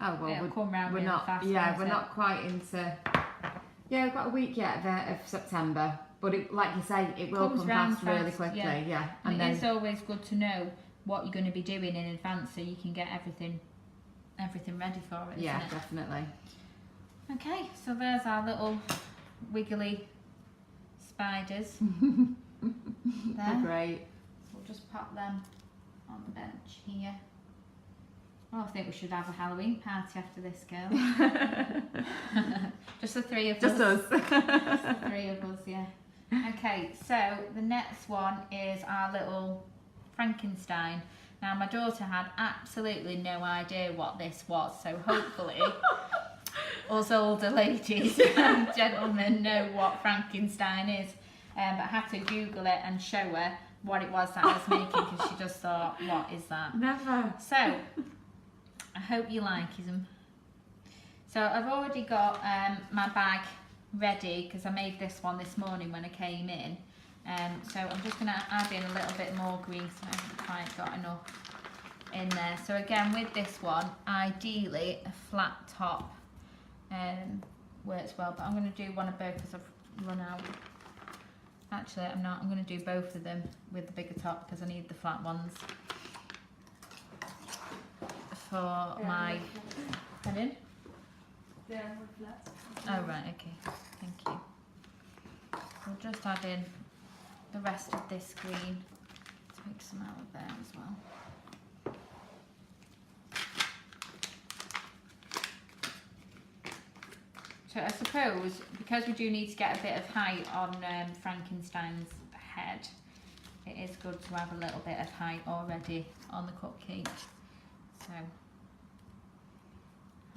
Oh well, it'll come round really not. fast. Yeah, we're not quite into. Yeah, we've got a week yet of September, but like you say, it will come fast really quickly. Yeah, and then it's always good to know what you're going to be doing in advance so you can get everything ready for it. Yeah, isn't it? Definitely. Okay, so there's our little wiggly spiders. They're great. So we'll just pop them on the bench here. Oh, I think we should have a Halloween party after this, girl. Just the 3 of us. Just us. Just the 3 of us, yeah. Okay, so the next one is our little Frankenstein. Now, my daughter had absolutely no idea what this was, so hopefully us older ladies and gentlemen know what Frankenstein is. But I had to Google it and show her what it was that I was making because she just thought, what is that? Never. So, I hope you like them. So I've already got my bag ready because I made this one this morning when I came in. So I'm just going to add in a little bit more green so I haven't quite got enough in there. So again, with this one, ideally a flat top works well, but I'm going to do one of both because I've run out. Actually, I'm not. I'm going to do both of them with the bigger top because I need the flat ones for my... Pardon? Oh right, okay. Thank you. We'll just add in the rest of this green. Take some out of there as well. So I suppose, because we do need to get a bit of height on Frankenstein's head, it is good to have a little bit of height already on the cupcake. So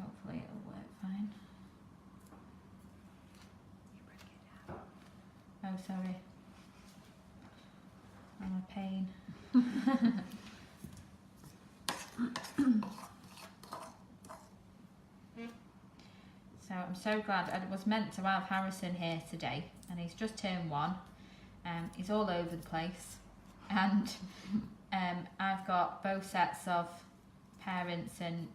hopefully it'll work fine. Oh, sorry. I'm a pain. So I'm so glad. I was meant to have Harrison here today, and he's just turned 1. He's all over the place, and I've got both sets of parents and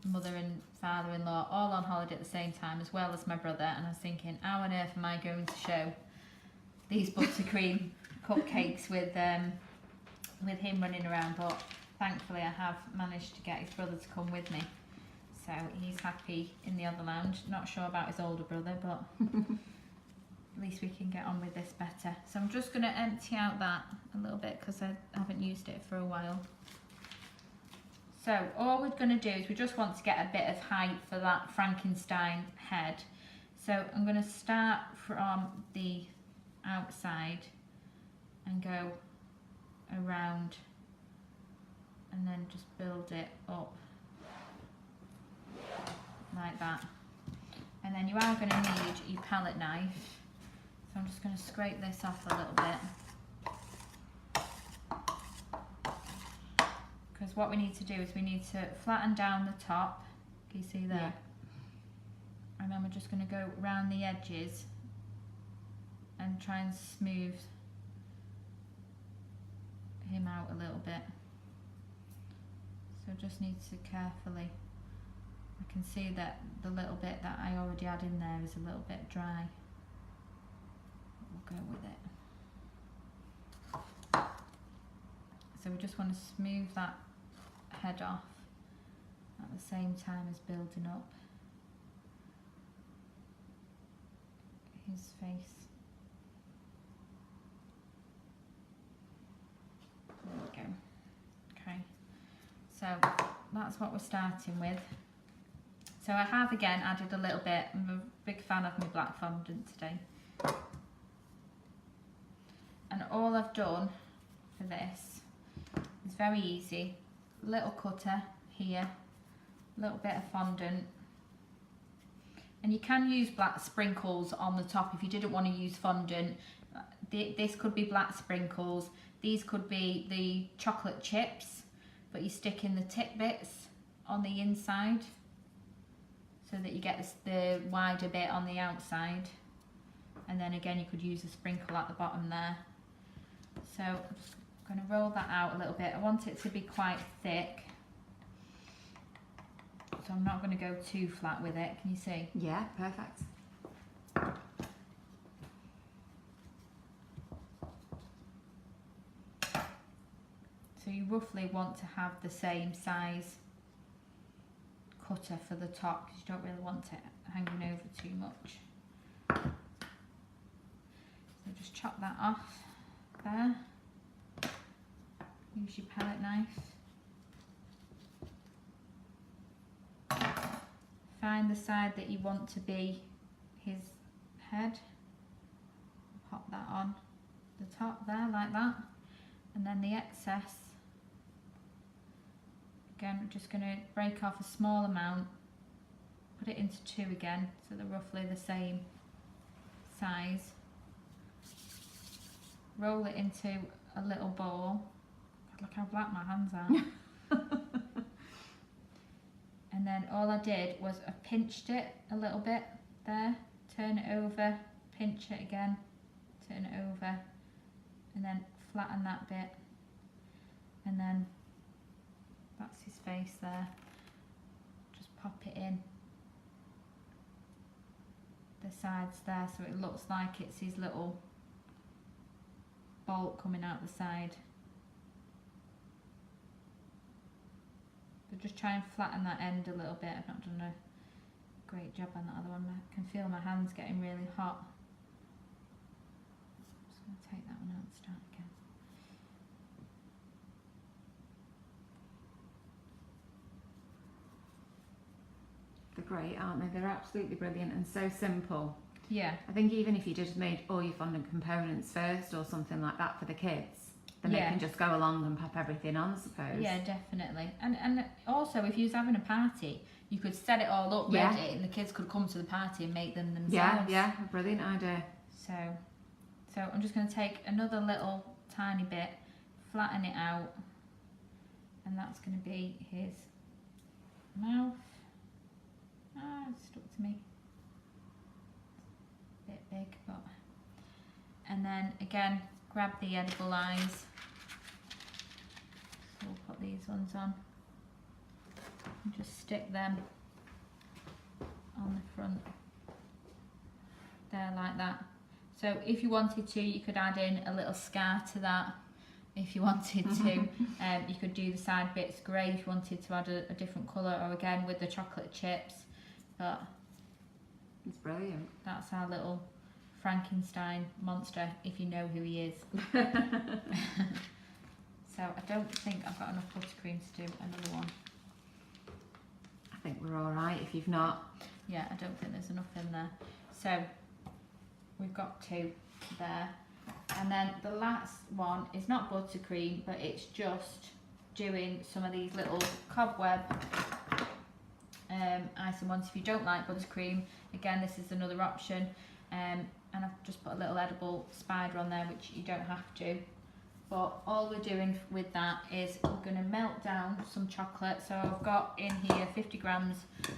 mother and father-in-law all on holiday at the same time, as well as my brother, and I was thinking, how on earth am I going to show these buttercream cupcakes with him running around? But thankfully I have managed to get his brother to come with me, so he's happy in the other lounge. Not sure about his older brother, but at least we can get on with this better. So I'm just going to empty out that a little bit because I haven't used it for a while. So all we're going to do is we just want to get a bit of height for that Frankenstein head. So I'm going to start from the outside and go around and then just build it up like that. And then you are going to need your palette knife. So I'm just going to scrape this off a little bit. Because what we need to do is we need to flatten down the top. Can you see there? Yeah. And then we're just going to go around the edges and try and smooth him out a little bit. So just need to carefully, I can see that the little bit that I already had in there is a little bit dry. we'll go with it. So we just want to smooth that head off at the same time as building up his face. There we go. Okay, so that's what we're starting with. So I have again added a little bit. I'm a big fan of my black fondant today. And all I've done for this is very easy. Little cutter here, a little bit of fondant. And you can use black sprinkles on the top if you didn't want to use fondant. This could be black sprinkles. These could be the chocolate chips, but you stick in the tip bits on the inside so that you get the wider bit on the outside. And then again, you could use a sprinkle at the bottom there. So I'm just going to roll that out a little bit. I want it to be quite thick, so I'm not going to go too flat with it. Can you see? Yeah, perfect. So you roughly want to have the same size cutter for the top, because you don't really want it hanging over too much. So just chop that off there. Use your palette knife. Find the side that you want to be his head. Pop that on the top there like that. And then the excess, again, we're just going to break off a small amount, put it into two again, so they're roughly the same size. Roll it into a little ball. God, look how black my hands are. And then all I did was I pinched it a little bit there, turn it over, pinch it again, turn it over, and then flatten that bit. And then that's his face there. Just pop it in the sides there so it looks like it's his little bolt coming out the side. But just try and flatten that end a little bit. I've not done a great job on that other one. I can feel my hands getting really hot. I'm just going to take that one out and start again. They're great, aren't they? They're absolutely brilliant and so simple. Yeah. I think even if you just made all your fondant components first or something like that for the kids, then they can just go along and pop everything on, I suppose. Yeah, definitely. And also, if you was having a party, you could set it all up ready and the kids could come to the party and make them themselves. Yeah, a brilliant idea. So I'm just going to take another little tiny bit, flatten it out, and that's going to be his mouth. Ah, it's stuck to me. A bit big, but... And then again, grab the edible eyes. So we'll put these ones on. And just stick them on the front. There, like that. So if you wanted to, you could add in a little scar to that. If you wanted to, you could do the side bits grey if you wanted to add a different colour, or again with the chocolate chips. But it's brilliant. That's our little Frankenstein monster, if you know who he is. So I don't think I've got enough buttercream to do another one. I think we're all right if you've not. Yeah, I don't think there's enough in there. So we've got two there. And then the last one is not buttercream, but it's just doing some of these little cobweb icing ones. If you don't like buttercream, again, this is another option. And I've just put a little edible spider on there, which you don't have to. But all we're doing with that is we're going to melt down some chocolate. So I've got in here 50 grams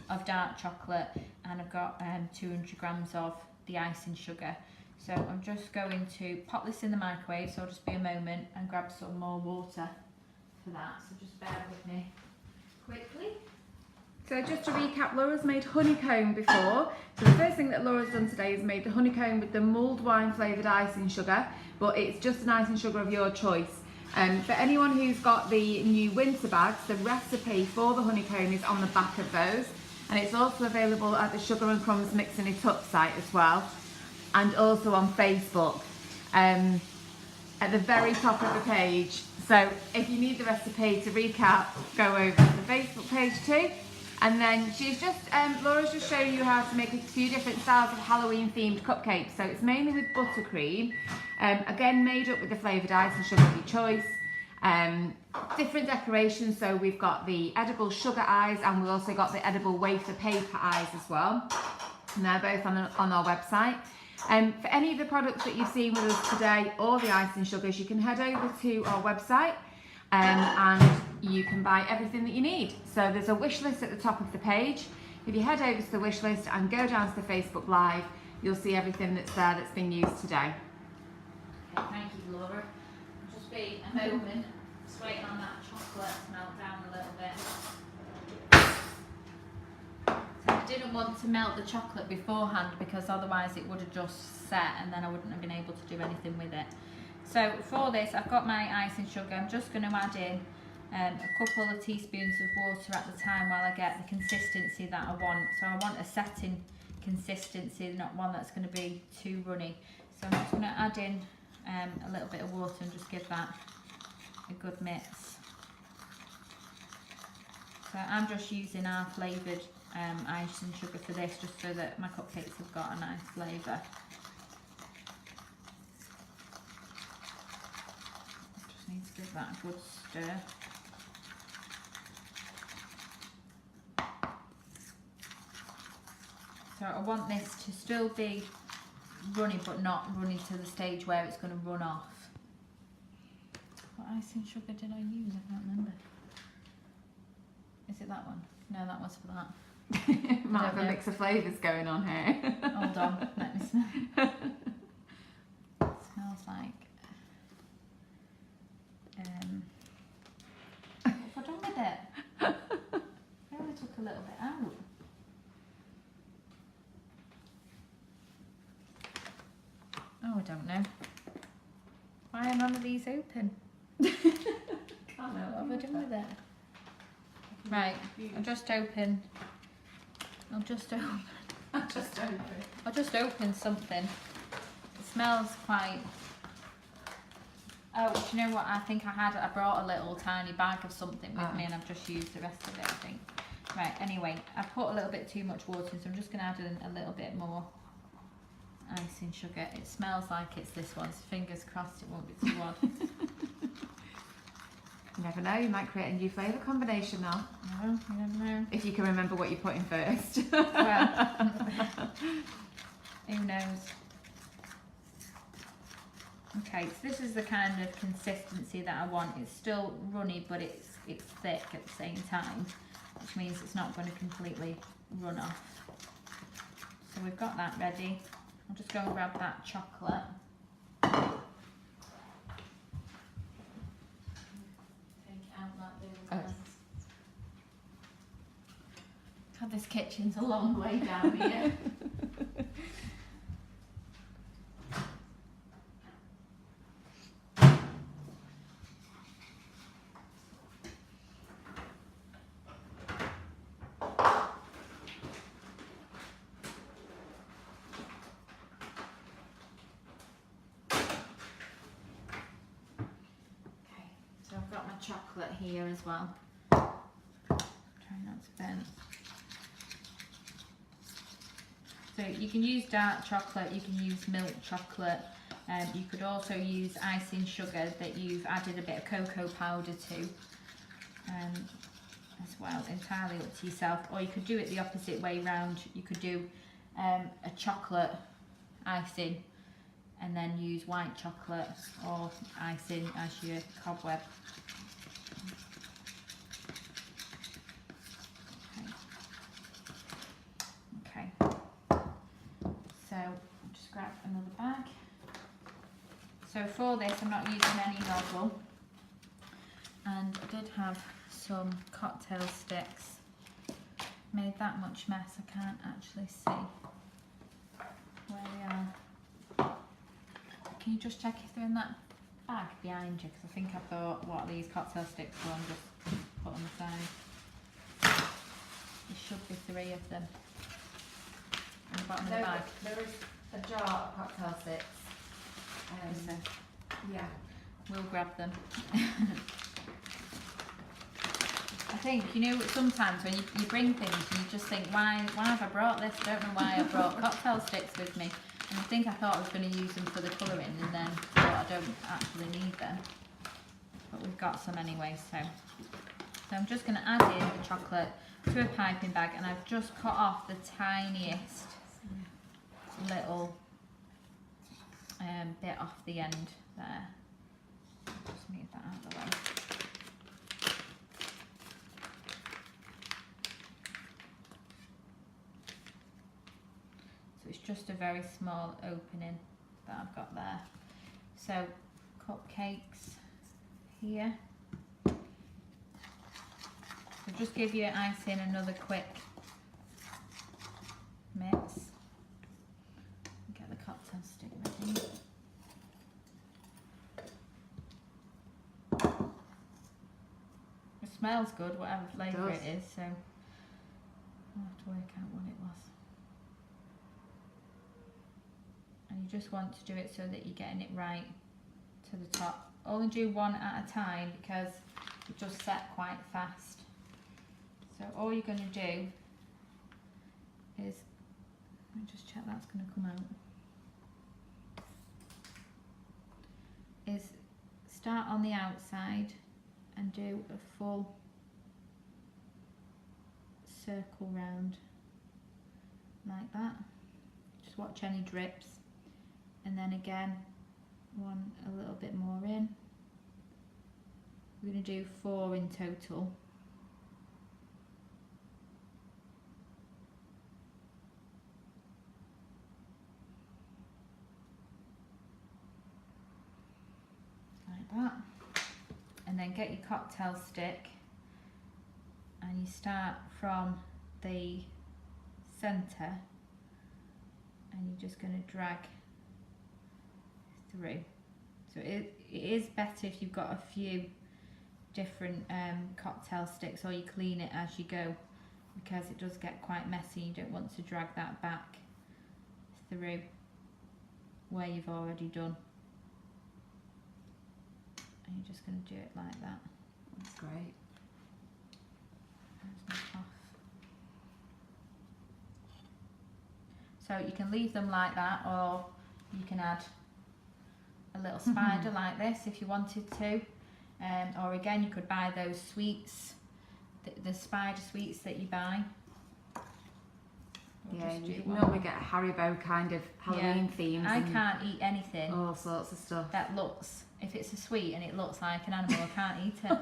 of dark chocolate, and I've got 200 grams of the icing sugar. So I'm just going to pop this in the microwave, so I'll just be a moment and grab some more water for that. So just bear with me quickly. So so just to recap, Laura's made honeycomb before. So the first thing that Laura's done today is made the honeycomb with the mulled wine flavoured icing sugar, but it's just an icing sugar of your choice. For anyone who's got the new winter bags, the recipe for the honeycomb is on the back of those, and it's also available at the Sugar and Crumbs Mixing It Up site as well, and also on Facebook at the very top of the page. So if you need the recipe to recap, go over to the Facebook page too. And then Laura's just showing you how to make a few different styles of Halloween themed cupcakes. So it's mainly with buttercream, again made up with the flavoured icing sugar of your choice. Different decorations, so we've got the edible sugar eyes and we've also got the edible wafer paper eyes as well. And they're both on our website. For any of the products that you've seen with us today or the icing sugars, you can head over to our website and you can buy everything that you need. So there's a wish list at the top of the page. If you head over to the wish list and go down to the Facebook Live, you'll see everything that's there that's been used today. Okay, thank you, Laura. Just be a moment, just waiting on that chocolate to melt down a little bit. I didn't want to melt the chocolate beforehand because otherwise it would have just set and then I wouldn't have been able to do anything with it. So for this, I've got my icing sugar. I'm just going to add in a couple of teaspoons of water at the time while I get the consistency that I want. So I want a setting consistency, not one that's going to be too runny. So I'm just going to add in a little bit of water and just give that a good mix. So I'm just using our flavoured icing sugar for this, just so that my cupcakes have got a nice flavour. Just need to give that a good stir. So I want this to still be runny, but not runny to the stage where it's going to run off. What icing sugar did I use? I can't remember. Is it that one? No, that was for that. Might have a mix of flavours going on here. Hold on, let me smell. It smells like. What have I done with it? I only took a little bit out. Oh, I don't know. Why are none of these open? Can't What have I done with it? Right, I'll just open something. It smells quite. Oh, do you know what? I think I brought a little tiny bag of something with me and I've just used the rest of it, I think. Right, anyway, I put a little bit too much water in, so I'm just going to add in a little bit more icing sugar. It smells like it's this one, so fingers crossed it won't be too odd. You never know, you might create a new flavour combination now. No, you never know. If you can remember what you put in first. Well, who knows? Okay, so this is the kind of consistency that I want. It's still runny, but it's thick at the same time, which means it's not going to completely run off. So we've got that ready. I'll just go and grab that chocolate. God, this kitchen's a long way down here. So I've got my chocolate here as well. Try not to burn. So you can use dark chocolate, you can use milk chocolate, you could also use icing sugar that you've added a bit of cocoa powder to as well, entirely up to yourself. Or you could do it the opposite way round. You could do a chocolate icing and then use white chocolate or icing as your cobweb. Okay. So I'll just grab another bag. So for this I'm not using any nozzle, and I did have some cocktail sticks made that much mess, I can't actually see where they are. Can you just check if they're in that bag behind you? Because I think I thought, what are these cocktail sticks for? I'm just put on the side. There should be 3 of them in the bottom of the bag. There is a jar of cocktail sticks. Is there? Yeah. We'll grab them. I think, you know, sometimes when you bring things and you just think, why have I brought this? I don't know why I brought cocktail sticks with me. And I think I thought I was going to use them for the colouring, and then thought I don't actually need them. But we've got some anyway, so I'm just going to add in the chocolate to a piping bag, and I've just cut off the tiniest little bit off the end there. Just move that out of the way. So it's just a very small opening that I've got there. So cupcakes here. So just give your icing another quick mix. Get the cocktail stick ready. It smells good, whatever flavour it is, so I'll have to work out what it was. And you just want to do it so that you're getting it right to the top. Only do one at a time because it just set quite fast. So all you're going to do is, let me just check that's going to come out, is start on the outside and do a full circle round like that. Just watch any drips, and then again one a little bit more in. We're going to do 4 in total. Like that. And then get your cocktail stick and you start from the centre and you're just going to drag through. So it is better if you've got a few different cocktail sticks, or you clean it as you go, because it does get quite messy. You don't want to drag that back through where you've already done. And you're just going to do it like that. That's great. There's my cloth. So you can leave them like that, or you can add a little spider like this if you wanted to. Or again, you could buy those sweets, the spider sweets that you buy. Yeah, you normally get Haribo kind of Halloween themes. I can't eat anything. All sorts of stuff. That looks, if it's a sweet and it looks like an animal, I can't eat it.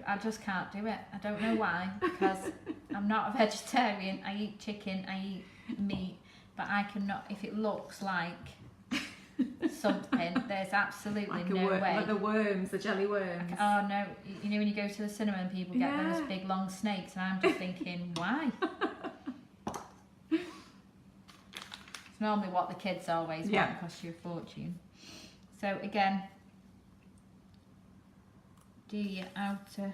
I just can't do it. I don't know why, because I'm not a vegetarian. I eat chicken, I eat meat, but I cannot, if it looks like something, there's absolutely like no way. Like the worms, the jelly worms. Oh no, you know when you go to the cinema and people get those big long snakes, and I'm just thinking, why? It's normally what the kids always want, cost you a fortune. So again, do your outer,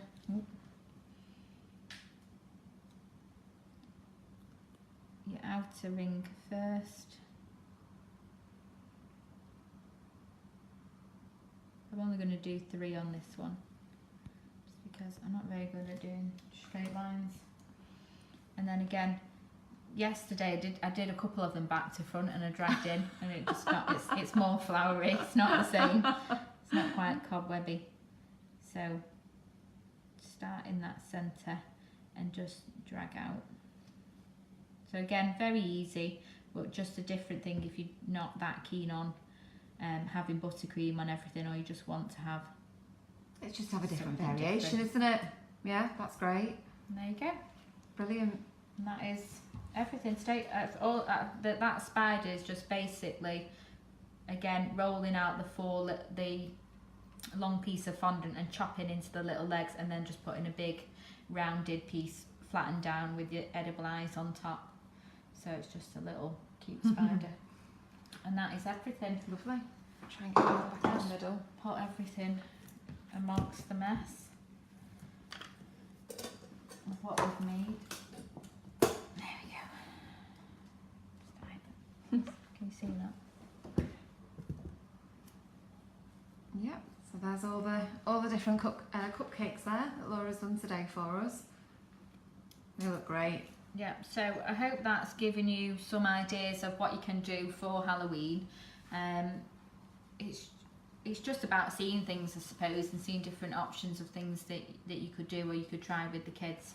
ring first. I'm only going to do 3 on this one, just because I'm not very good at doing straight lines. And then again, yesterday I did a couple of them back to front, and I dragged in, and it just got, it's more flowery. It's not the same. It's not quite cobwebby. So start in that centre and just drag out. So again, very easy, but just a different thing if you're not that keen on having buttercream on everything, or you just want to have, it's just have a different variation, isn't it? Yeah, that's great. And there you go. Brilliant. And that is everything. That spider is just basically, again, rolling out the long piece of fondant and chopping into the little legs, and then just putting a big rounded piece flattened down with your edible eyes on top. So it's just a little cute spider. And that is everything. Lovely. Try and get it back in the middle. Put everything amongst the mess of what we've made. There we go. Can you see that? Yep. So there's all the different cupcakes there that Laura's done today for us. They look great. Yeah, so I hope that's given you some ideas of what you can do for Halloween. It's just about seeing things, I suppose, and seeing different options of things that you could do or you could try with the kids.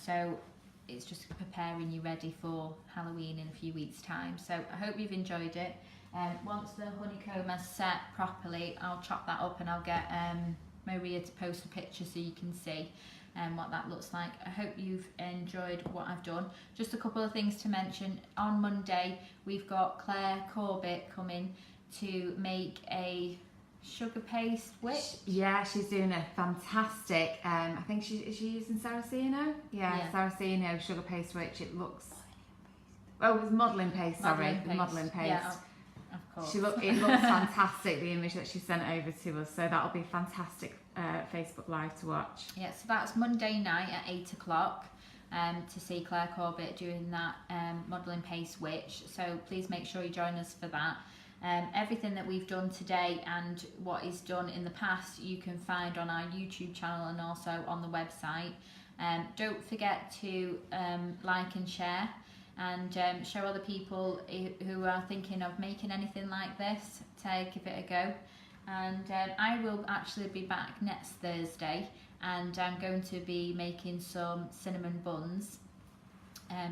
So it's just preparing you ready for Halloween in a few weeks' time. So I hope you've enjoyed it. Once the honeycomb has set properly, I'll chop that up and I'll get Maria to post a picture so you can see what that looks like. I hope you've enjoyed what I've done. Just a couple of things to mention. On Monday we've got Claire Corbett coming to make a sugar paste witch. Yeah, she's doing a fantastic, I think is she using Saraceno? Yeah, Saraceno sugar paste witch. It looks, oh, it was modelling paste, sorry, modelling paste. Yeah, of course. It looks fantastic, the image that she sent over to us, so that'll be fantastic Facebook Live to watch. Yeah, so that's Monday night at 8 o'clock to see Claire Corbett doing that modelling paste witch, so please make sure you join us for that. Everything that we've done today and what is done in the past you can find on our YouTube channel and also on the website. Don't forget to like and share and show other people who are thinking of making anything like this to give it a go. And I will actually be back next Thursday and I'm going to be making some cinnamon buns.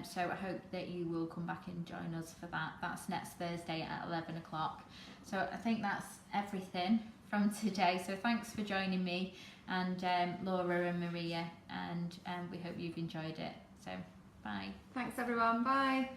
So I hope that you will come back and join us for that. That's next Thursday at 11 o'clock. So I think that's everything from today. So thanks for joining me and Laura and Maria, and we hope you've enjoyed it. So bye. Thanks everyone, bye.